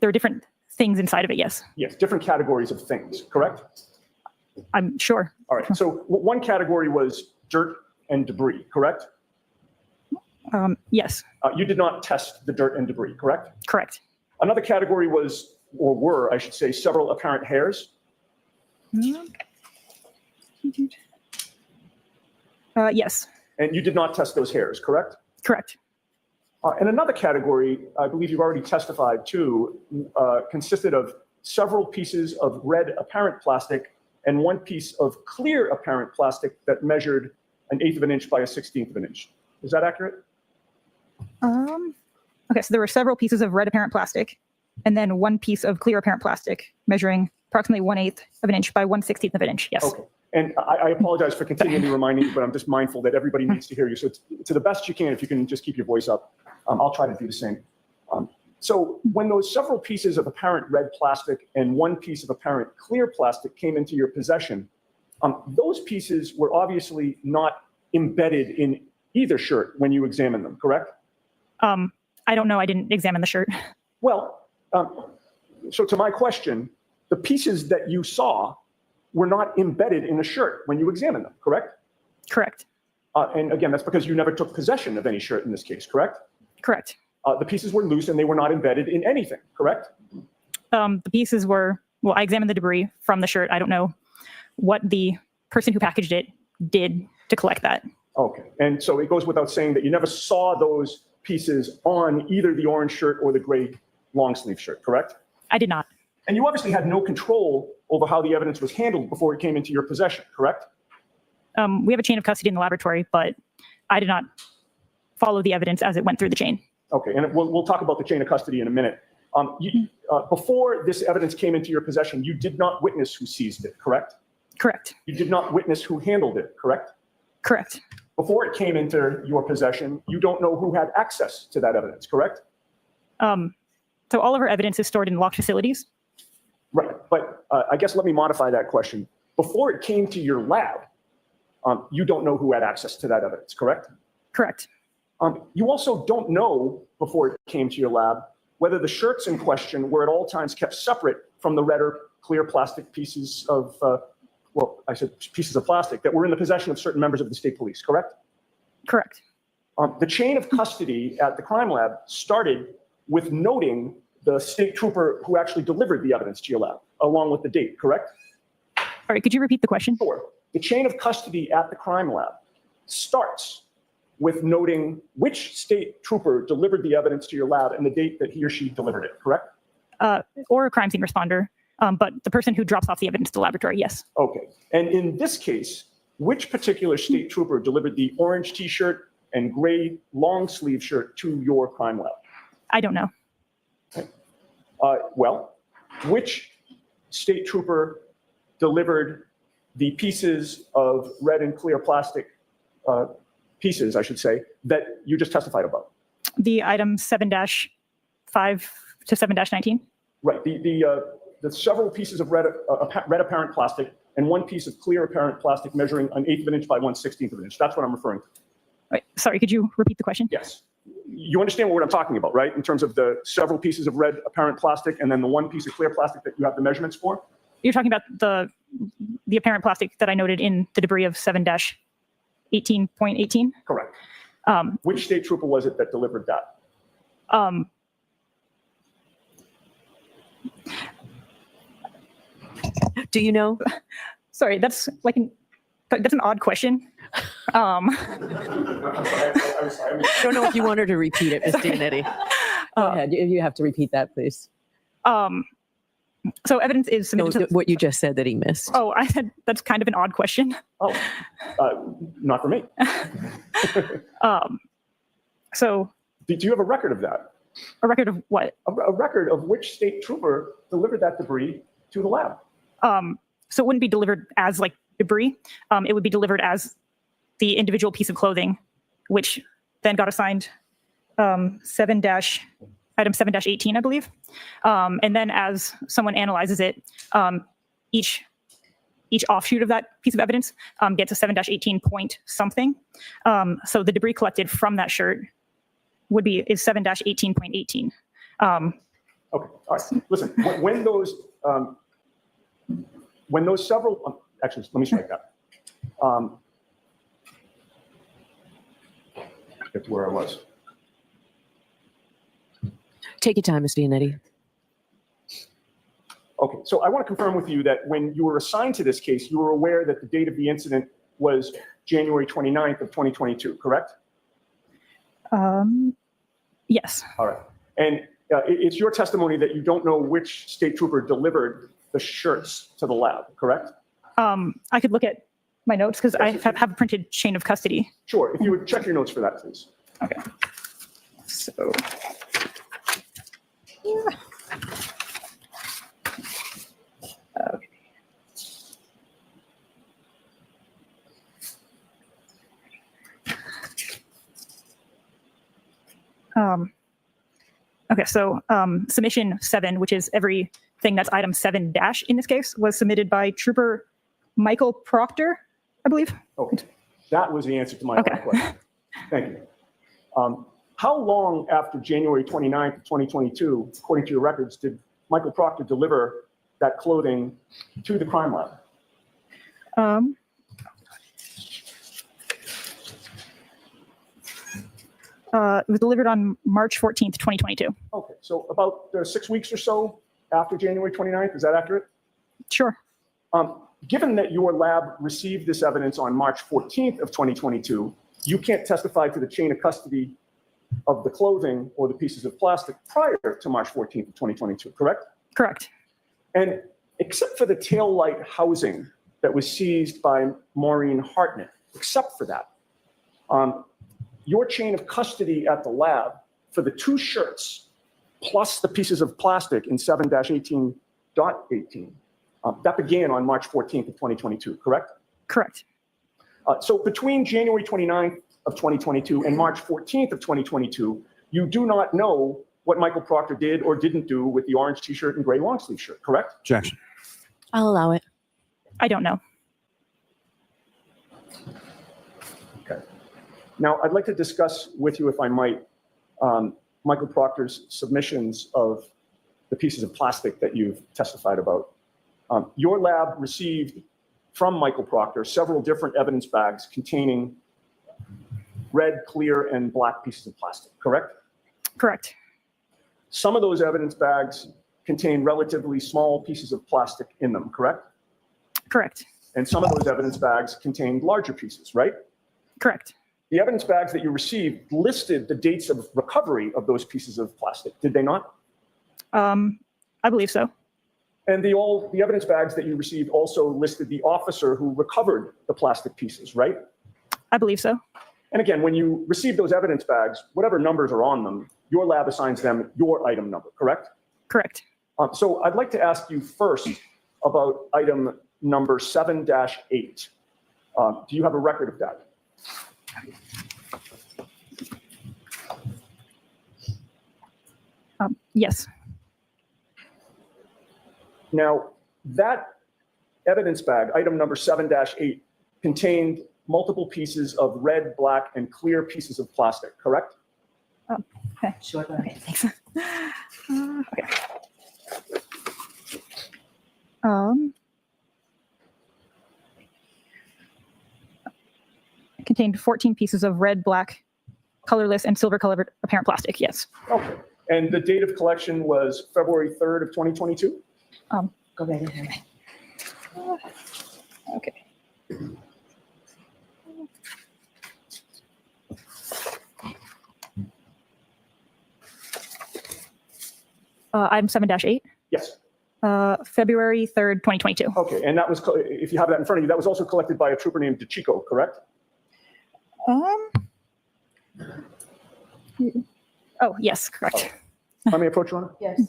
there were different things inside of it, yes. Yes, different categories of things, correct? I'm sure. All right, so one category was dirt and debris, correct? Yes. You did not test the dirt and debris, correct? Correct. Another category was, or were, I should say, several apparent hairs. Yes. And you did not test those hairs, correct? Correct. And another category, I believe you've already testified to, consisted of several pieces of red apparent plastic and one piece of clear apparent plastic that measured 1/8 of an inch by 1/16 of an inch. Is that accurate? Okay, so there were several pieces of red apparent plastic and then one piece of clear apparent plastic measuring approximately 1/8 of an inch by 1/16 of an inch. Yes. Okay. And I apologize for continually reminding you, but I'm just mindful that everybody needs to hear you. So to the best you can, if you can just keep your voice up, I'll try to do the same. So when those several pieces of apparent red plastic and one piece of apparent clear plastic came into your possession, those pieces were obviously not embedded in either shirt when you examined them, correct? I don't know. I didn't examine the shirt. Well, so to my question, the pieces that you saw were not embedded in the shirt when you examined them, correct? Correct. And again, that's because you never took possession of any shirt in this case, correct? Correct. The pieces were loose and they were not embedded in anything, correct? The pieces were, well, I examined the debris from the shirt. I don't know what the person who packaged it did to collect that. Okay, and so it goes without saying that you never saw those pieces on either the orange shirt or the gray long sleeve shirt, correct? I did not. And you obviously had no control over how the evidence was handled before it came into your possession, correct? We have a chain of custody in the laboratory, but I did not follow the evidence as it went through the chain. Okay, and we'll talk about the chain of custody in a minute. Before this evidence came into your possession, you did not witness who seized it, correct? Correct. You did not witness who handled it, correct? Correct. Before it came into your possession, you don't know who had access to that evidence, correct? So all of our evidence is stored in locked facilities. Right, but I guess let me modify that question. Before it came to your lab, you don't know who had access to that evidence, correct? Correct. You also don't know, before it came to your lab, whether the shirts in question were at all times kept separate from the red or clear plastic pieces of, pieces of plastic that were in the possession of certain members of the state police, correct? Correct. The chain of custody at the crime lab started with noting the state trooper who actually delivered the evidence to your lab, along with the date, correct? All right, could you repeat the question? Sure. The chain of custody at the crime lab starts with noting which state trooper delivered the evidence to your lab and the date that he or she delivered it, correct? Or a crime scene responder, but the person who drops off the evidence to the laboratory, yes. Okay. And in this case, which particular state trooper delivered the orange t-shirt and gray long sleeve shirt to your crime lab? I don't know. Well, which state trooper delivered the pieces of red and clear plastic pieces, I should say, that you just testified about? The item 7-5 to 7-19? Right. The several pieces of red apparent plastic and one piece of clear apparent plastic measuring 1/8 of an inch by 1/16 of an inch. That's what I'm referring to. Wait, sorry, could you repeat the question? Yes. You understand what I'm talking about, right? In terms of the several pieces of red apparent plastic and then the one piece of clear plastic that you have the measurements for? You're talking about the apparent plastic that I noted in the debris of 7-18.18? Correct. Which state trooper was it that delivered that? Do you know? Sorry, that's an odd question. I'm sorry. I don't know if you want her to repeat it, Ms. Giannetti. Go ahead. You have to repeat that, please. So evidence is submitted to... What you just said that he missed. Oh, I said that's kind of an odd question. Oh, not for me. So... Do you have a record of that? A record of what? A record of which state trooper delivered that debris to the lab? So it wouldn't be delivered as like debris. It would be delivered as the individual piece of clothing, which then got assigned item 7-18, I believe. And then as someone analyzes it, each offshoot of that piece of evidence gets a 7-18 point something. So the debris collected from that shirt is 7-18.18. Okay, all right. Listen, when those several, actually, let me strike that. Get to where I was. Take your time, Ms. Giannetti. Okay, so I want to confirm with you that when you were assigned to this case, you were aware that the date of the incident was January 29th of 2022, correct? Yes. All right. And it's your testimony that you don't know which state trooper delivered the shirts to the lab, correct? I could look at my notes because I have a printed chain of custody. Sure. If you would check your notes for that, please. Okay. So... Okay. Okay, so submission 7, which is everything that's item 7- in this case, was submitted by Trooper Michael Proctor, I believe. Okay, that was the answer to my question. Thank you. How long after January 29th of 2022, according to your records, did Michael Proctor deliver that clothing to the crime lab? It was delivered on March 14th, 2022. Okay, so about 6 weeks or so after January 29th, is that accurate? Sure. Given that your lab received this evidence on March 14th of 2022, you can't testify to the chain of custody of the clothing or the pieces of plastic prior to March 14th of 2022, correct? Correct. And except for the tail light housing that was seized by Maureen Hartnett, except for that, your chain of custody at the lab for the 2 shirts plus the pieces of plastic in 7-18.18, that began on March 14th of 2022, correct? Correct. So between January 29th of 2022 and March 14th of 2022, you do not know what Michael Proctor did or didn't do with the orange t-shirt and gray long sleeve shirt, correct? Objection. I'll allow it. I don't know. Okay. Now, I'd like to discuss with you, if I might, Michael Proctor's submissions of the pieces of plastic that you've testified about. Your lab received from Michael Proctor several different evidence bags containing red, clear, and black pieces of plastic, correct? Correct. Some of those evidence bags contain relatively small pieces of plastic in them, correct? Correct. And some of those evidence bags contained larger pieces, right? Correct. the evidence bags that you received listed the dates of recovery of those pieces of plastic, did they not? I believe so. And the evidence bags that you received also listed the officer who recovered the plastic pieces, right? I believe so. And again, when you receive those evidence bags, whatever numbers are on them, your lab assigns them your item number, correct? Correct. So I'd like to ask you first about item number 7-8. Do you have a record of that? Yes. Now, that evidence bag, item number 7-8, contained multiple pieces of red, black, and clear pieces of plastic, correct? Okay. Sure. Okay, thanks. Okay. It contained 14 pieces of red, black, colorless, and silver-colored apparent plastic. Yes. Okay. And the date of collection was February 3rd of 2022? Go right ahead. Okay. Item 7-8, Yes. February 3rd, 2022. Okay. And that was, if you have that in front of you, that was also collected by a trooper named DeChico, correct? Oh, yes, correct. Let me approach you on it. Yes.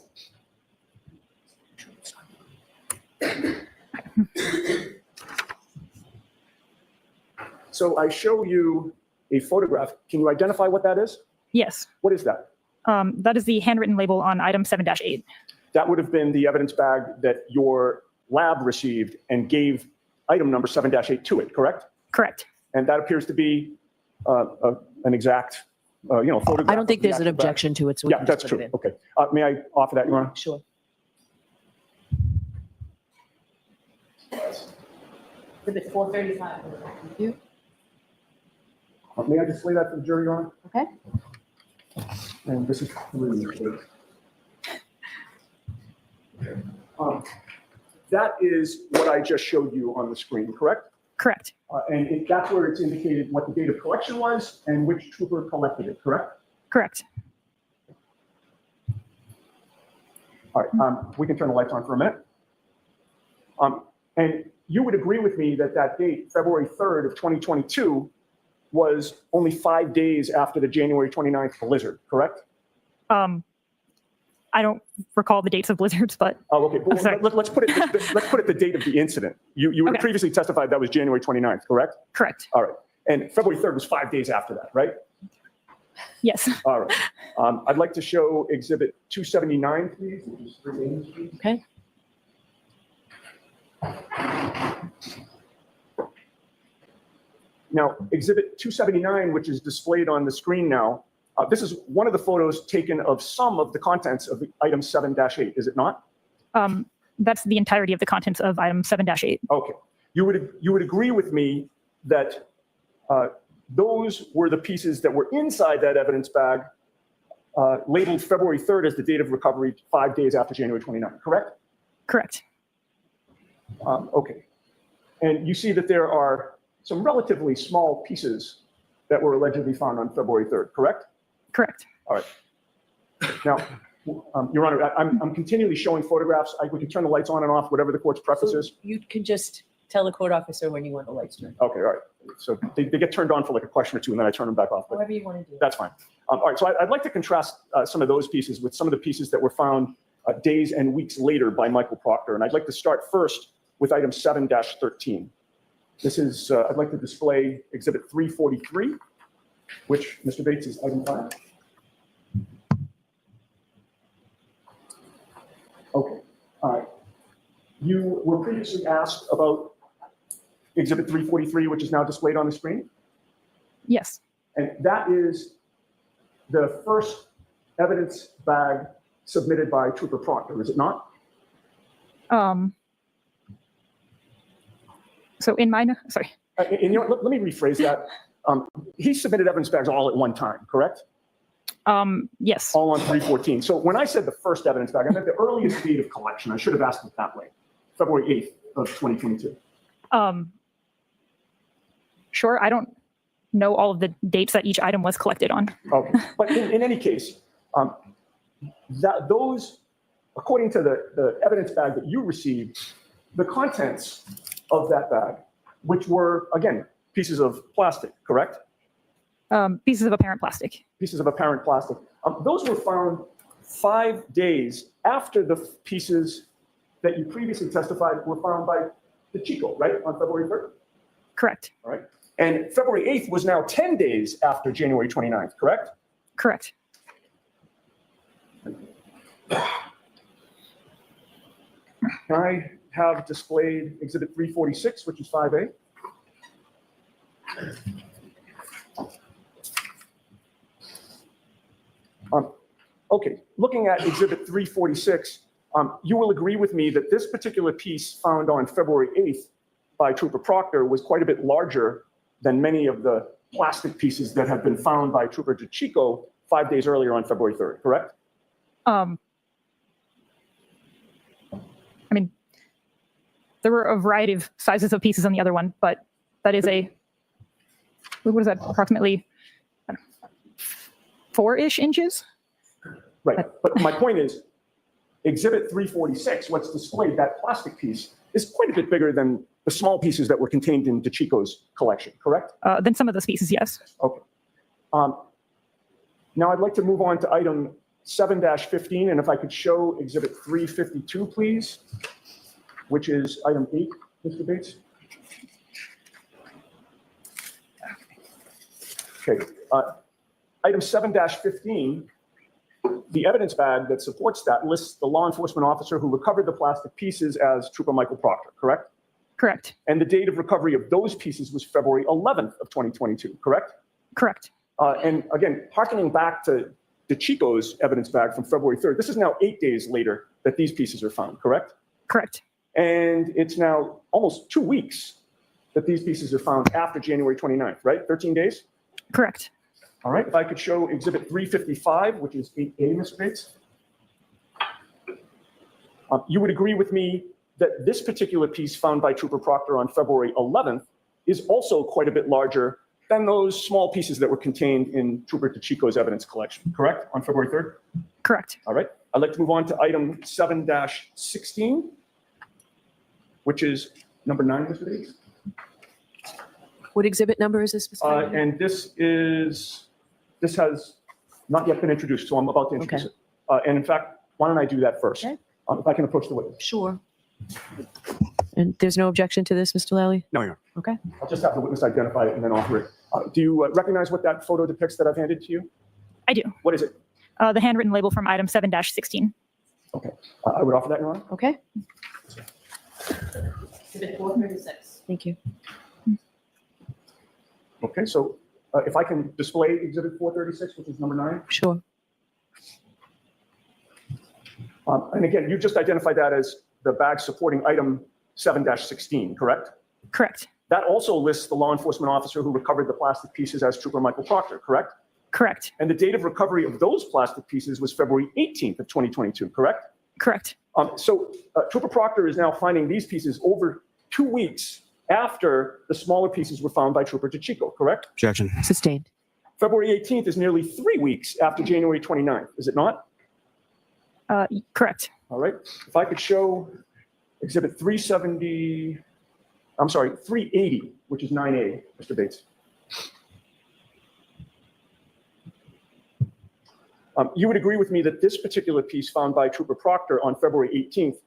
So I show you a photograph. Can you identify what that is? Yes. What is that? That is the handwritten label on item 7-8. That would have been the evidence bag that your lab received and gave item number 7-8 to it, correct? Correct. And that appears to be an exact, photograph. I don't think of the there's an actual bag. objection to it, so we Yeah, can that's just put it true. in. Okay. May I offer that, Your Honor? Sure. Exhibit 435. Thank you. May I display that for the jury, Your Honor? Okay. And this is that is what I just showed you on the screen, correct? Correct. And that's where it's indicated what the date of collection was and which trooper collected it, correct? Correct. All right, we can turn the lights on for a minute. And you would agree with me that that date, February 3rd of 2022, was only 5 days after the January 29th blizzard, correct? I don't recall the dates of blizzards, but Oh, okay. Well, sorry. let's put it the date of the incident. You would have Okay. previously testified that was January 29th, correct? correct. All right. And February 3rd was 5 days after that, right? Yes. All right. I'd like to show Exhibit 279, please, which is 3 Main Street. Okay. Now, Exhibit 279, which is displayed on the screen now, this is one of the photos taken of some of the contents of the item 7-8, is it not? That's the entirety of the contents of item 7-8. Okay. You would agree with me that those were the pieces that were inside that evidence bag, labeled February 3rd as the date of recovery, 5 days after January 29th, correct? Correct. Okay. And you see that there are some relatively small pieces that were allegedly found on February 3rd, correct? Correct. All right. Now, Your Honor, I'm continually showing photographs. We can turn the lights on and off, whatever the court's preference is. You can just tell the court officer when you want the lights turned, Okay, all right. So they get turned on for like a question or two, and then I turn them back off. But however you want to do it. that's fine. All right, so I'd like to contrast some of those pieces with some of the pieces that were found days and weeks later by Michael Proctor. And I'd like to start first with item 7-13. This is, I'd like to display Exhibit 343, which, Mr. Bates, is item 5. Okay, all right. You were previously asked about Exhibit 343, which is now displayed on the screen. Yes. And that is the first evidence bag submitted by Trooper Proctor, is it not? So in mine, sorry. And you know, let me rephrase that. He submitted evidence bags all at one time, correct? Yes. All on 314. So when I said the first evidence bag, I meant the earliest date of collection. I should have asked it that way. February 8th of 2022. Sure. I don't know all of the dates that each item was collected on. Okay, but in any case, those, according to the evidence bag that you received, the contents of that bag, which were, again, pieces of plastic, correct? Pieces of apparent plastic. Pieces of apparent plastic. Those were found 5 days after the pieces that you previously testified were found by the Chico, right, on February 3rd? Correct. All right. And February 8th was now 10 days after January 29th, correct? Correct. Can I have displayed Exhibit 346, which is 5A? Okay, looking at Exhibit 346, you will agree with me that this particular piece found on February 8th by Trooper Proctor was quite a bit larger than many of the plastic pieces that have been found by Trooper DeChico 5 days earlier on February 3rd, correct? I mean, there were a variety of sizes of pieces on the other one, but that is what is that, approximately 4-ish inches? Right, but my point is, Exhibit 346, what's displayed, that plastic piece, is quite a bit bigger than the small pieces that were contained in DeChico's collection, correct? Then some of those pieces, yes. Okay. Now I'd like to move on to item 7-15, and if I could show Exhibit 352, please, which is item 8, Mr. Bates. Okay. Item 7-15, the evidence bag that supports that lists the law enforcement officer who recovered the plastic pieces as Trooper Michael Proctor, correct? Correct. And the date of recovery of those pieces was February 11th of 2022, correct? Correct. And again, hearkening back to DeChico's evidence bag from February 3rd, this is now 8 days later that these pieces are found, correct? Correct. And it's now almost 2 weeks that these pieces are found after January 29th, right? 13 days? Correct. All right, if I could show Exhibit 355, which is 8A, Mr. Bates. You would agree with me that this particular piece found by Trooper Proctor on February 11th is also quite a bit larger than those small pieces that were contained in Trooper DeChico's evidence collection, correct, on February 3rd? Correct. All right, I'd like to move on to item 7-16, which is number 9, Mr. Bates. What exhibit number is this, Mr. Vallier? And this has not yet been introduced, so I'm about to introduce it. And in fact, why don't I do that first? Okay. If I can approach the witness. Sure. And there's no objection to this, Mr. Lally? No, Your Honor. Okay. I'll just have the witness identify it and then offer it. Do you recognize what that photo depicts that I've handed to you? I do. What is it? The handwritten label from item 7-16. Okay. I would offer that, Your Honor. Okay. Exhibit 436. Thank you. Okay, so if I can display Exhibit 436, which is number 9. Sure. And again, you just identified that as the bag supporting item 7-16, correct? Correct. That also lists the law enforcement officer who recovered the plastic pieces as Trooper Michael Proctor, correct? Correct. And the date of recovery of those plastic pieces was February 18th of 2022, correct? Correct. So Trooper Proctor is now finding these pieces over 2 weeks after the smaller pieces were found by Trooper DeChico, correct? Objection. Sustained. February 18th is nearly 3 weeks after January 29th, is it not? Correct. All right. If I could show Exhibit 380, which is 9A, Mr. Bates. You would agree with me that this particular piece found by Trooper Proctor on February 18th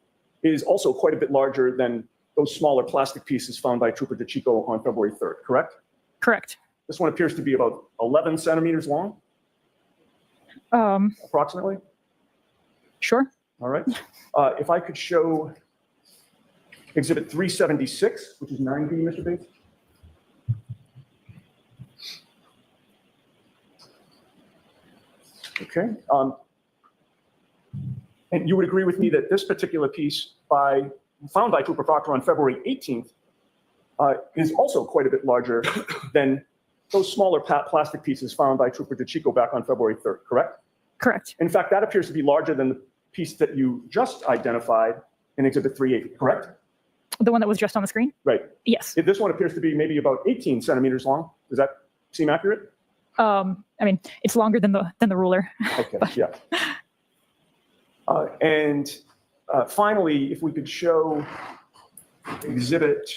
is also quite a bit larger than those smaller plastic pieces found by Trooper DeChico on February 3rd, correct? Correct. This one appears to be about 11 centimeters long, approximately. Sure. All right. If I could show Exhibit 376, which is 9B, Mr. Bates. Okay. And you would agree with me that this particular piece found by Trooper Proctor on February 18th is also quite a bit larger than those smaller plastic pieces found by Trooper DeChico back on February 3rd, correct? Correct. In fact, that appears to be larger than the piece that you just identified in Exhibit 380, correct? The one that was just on the screen? Right. Yes. This one appears to be maybe about 18 centimeters long. Does that seem accurate? I mean, it's longer than the ruler. Okay, yeah. And finally, if we could show exhibit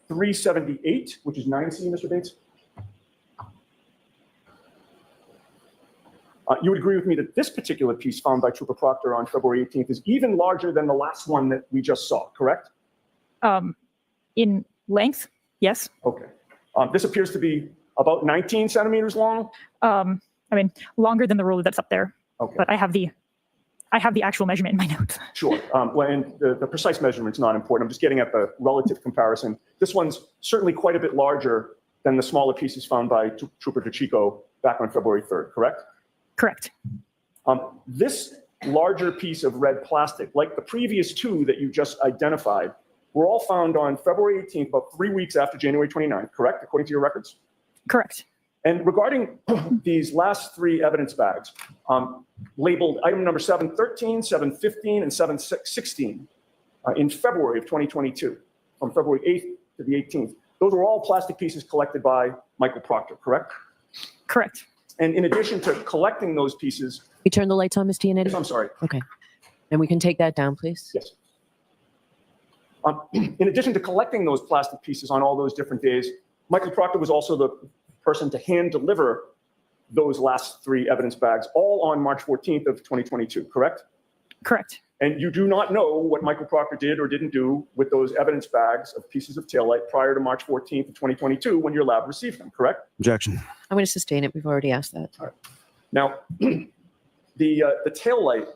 378, which is 9C, Mr. Bates. You would agree with me that this particular piece found by Trooper Proctor on February 18th is even larger than the last one that we just saw, correct? In length, yes. Okay. This appears to be about 19 centimeters long. I mean, longer than the ruler that's up there. Okay. But I have the actual measurement in my notes. Sure. Well, and the precise measurement's not important. I'm just getting at the relative comparison. This one's certainly quite a bit larger than the smaller pieces found by Trooper DeChico back on February 3rd, correct? Correct. This larger piece of red plastic, like the previous two that you just identified, were all found on February 18th, about 3 weeks after January 29th, correct, according to your records? Correct. And regarding these last three evidence bags, labeled item number 713, 715, and 716 in February of 2022, from February 8th to the 18th, those were all plastic pieces collected by Michael Proctor, correct? Correct. And in addition to collecting those pieces, You turn the lights on, Ms. Giannetti? I'm sorry, Okay. And we can take that down, please? yes. In addition to collecting those plastic pieces on all those different days, Michael Proctor was also the person to hand deliver those last three evidence bags, all on March 14th of 2022, correct? Correct. And you do not know what Michael Proctor did or didn't do with those evidence bags of pieces of taillight prior to March 14th of 2022 when your lab received them, correct? Objection. I'm going to sustain it. We've already asked that. Now, the taillight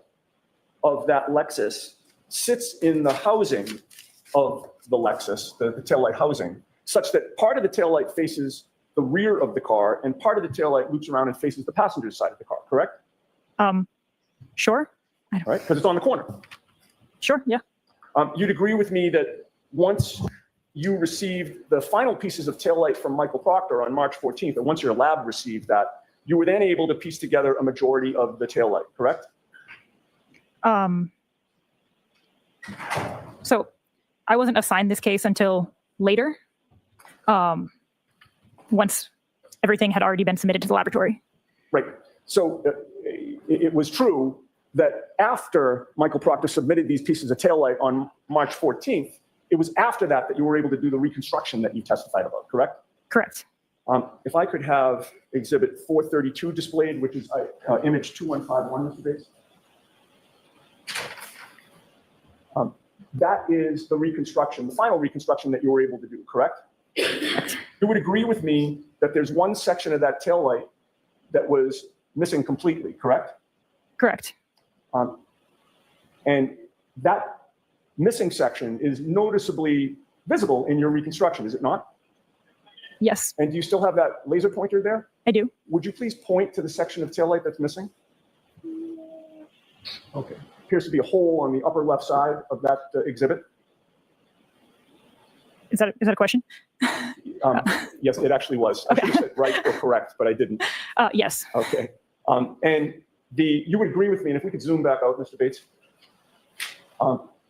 of that Lexus sits in the housing of the Lexus, the taillight housing, such that part of the taillight faces the rear of the car and part of the taillight loops around and faces the passenger side of the car, correct? Sure. Right, because it's on the corner. Sure. Yeah. You'd agree with me that once you received the final pieces of taillight from Michael Proctor on March 14th, or once your lab received that, you were then able to piece together a majority of the taillight, correct? So I wasn't assigned this case until later, once everything had already been submitted to the laboratory. Right. So it was true that after Michael Proctor submitted these pieces of taillight on March 14th, it was after that that you were able to do the reconstruction that you testified about, correct? Correct. If I could have exhibit 432 displayed, which is image 2151, Mr. Bates. That is the reconstruction, the final reconstruction that you were able to do, correct? You would agree with me that there's one section of that taillight that was missing completely, correct? Correct. And that missing section is noticeably visible in your reconstruction, is it not? Yes, And do you still have that laser pointer there? I do. Would you please point to the section of taillight that's missing? Okay. Appears to be a hole on the upper left side of that exhibit. Is that a question? Yes, it actually was. I should have said right or correct, but I didn't. Yes. Okay. And you would agree with me, and if we could zoom back out, Mr. Bates,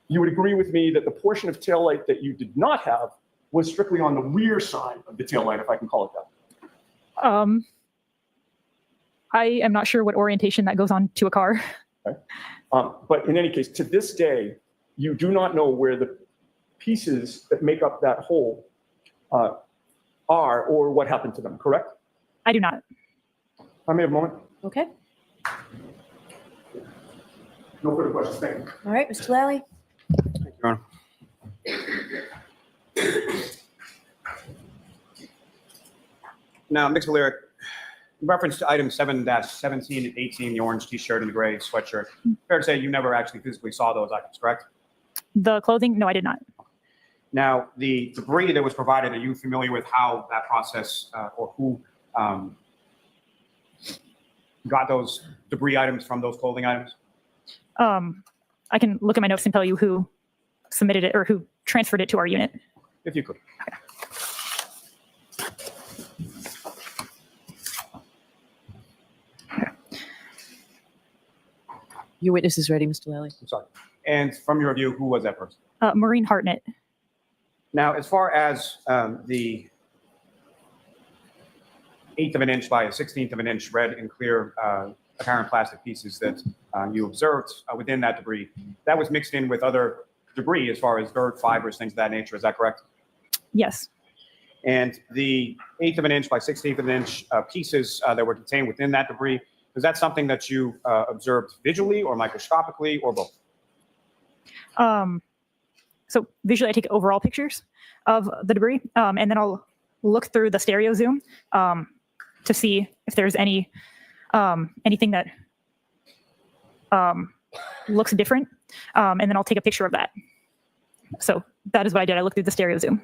you would agree with me that the portion of taillight that you did not have was strictly on the rear side of the taillight, if I can call it that. I am not sure what orientation that goes on to a car. Okay. But in any case, to this day, you do not know where the pieces that make up that hole are or what happened to them, correct? I do not. I may have a moment. Okay. No further questions. Thank you. All right, Mr. Lally. Thank you, Your Honor. Now, Ms. Vallier, in reference to items 7-17 and 18, the orange T-shirt and the gray sweatshirt, fair to say you never actually physically saw those items, correct? The clothing? No, I did not. Now, the debris that was provided, are you familiar with how that process or who got those debris items from those clothing items? I can look at my notes and tell you who submitted it or who transferred it to our unit. If you could. Your witness is ready, Mr. Lally. I'm sorry. And from your review, who was that person? Maureen Hartnett. Now, as far as the 1/8 of an inch by a 1/16 of an inch red and clear apparent plastic pieces that you observed within that debris. That was mixed in with other debris as far as dirt, fibers, things of that nature. Is that correct? Yes. And the 1/8 of an inch by 1/16 of an inch pieces that were contained within that debris, is that something that you observed visually or microscopically or both? So visually, I take overall pictures of the debris, and then I'll look through the stereo zoom to see if there's anything that looks different, and then I'll take a picture of that. So that is what I did. I looked through the stereo zoom.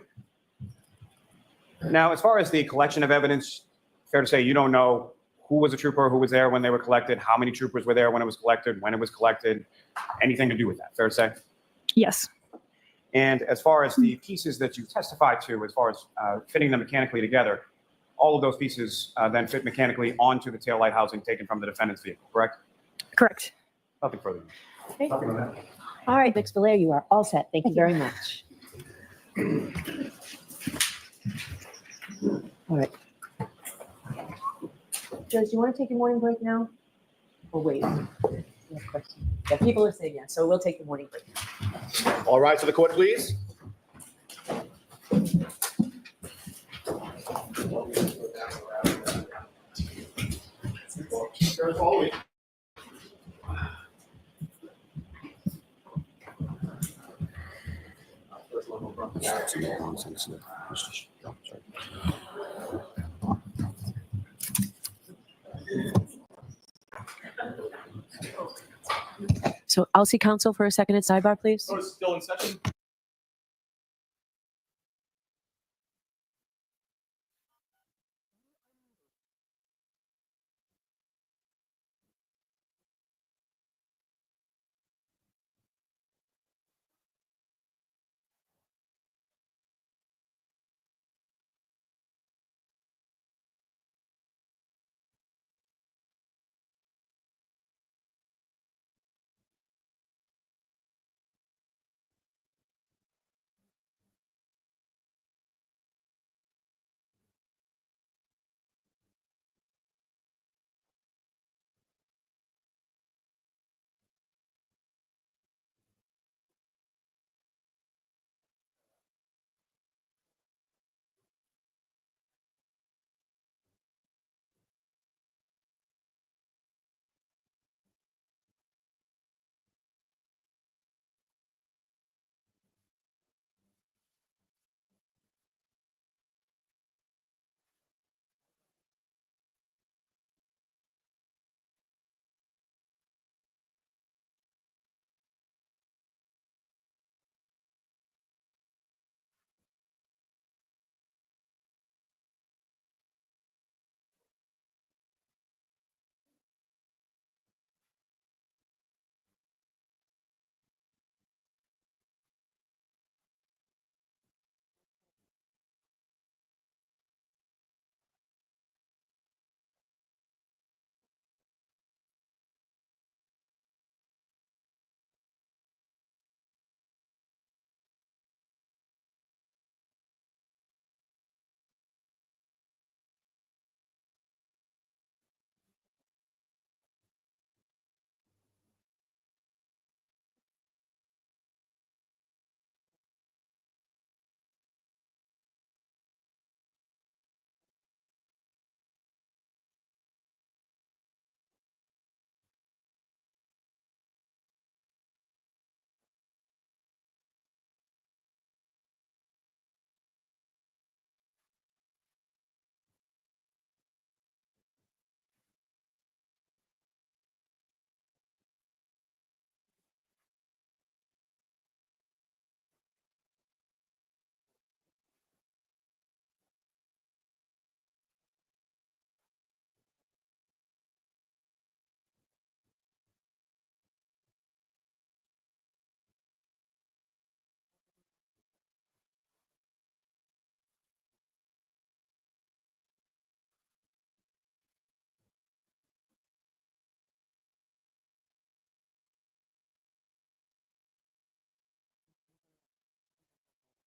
Now, as far as the collection of evidence, fair to say you don't know who was a trooper, who was there when they were collected, how many troopers were there when it was collected, when it was collected, anything to do with that, fair to say? Yes. And as far as the pieces that you testified to, as far as fitting them mechanically together, all of those pieces then fit mechanically onto the taillight housing taken from the defendant's vehicle, correct? Correct. Nothing further. Okay. Nothing on that. All right, Ms. Vallier, you are all set. Thank you very much. All right. Joe, do you want to take your morning break now? Or wait? Yeah, people are saying yes, so we'll take the morning break. All right, to the court, please. So I'll see counsel for a second at sidebar, please. Court is still in session.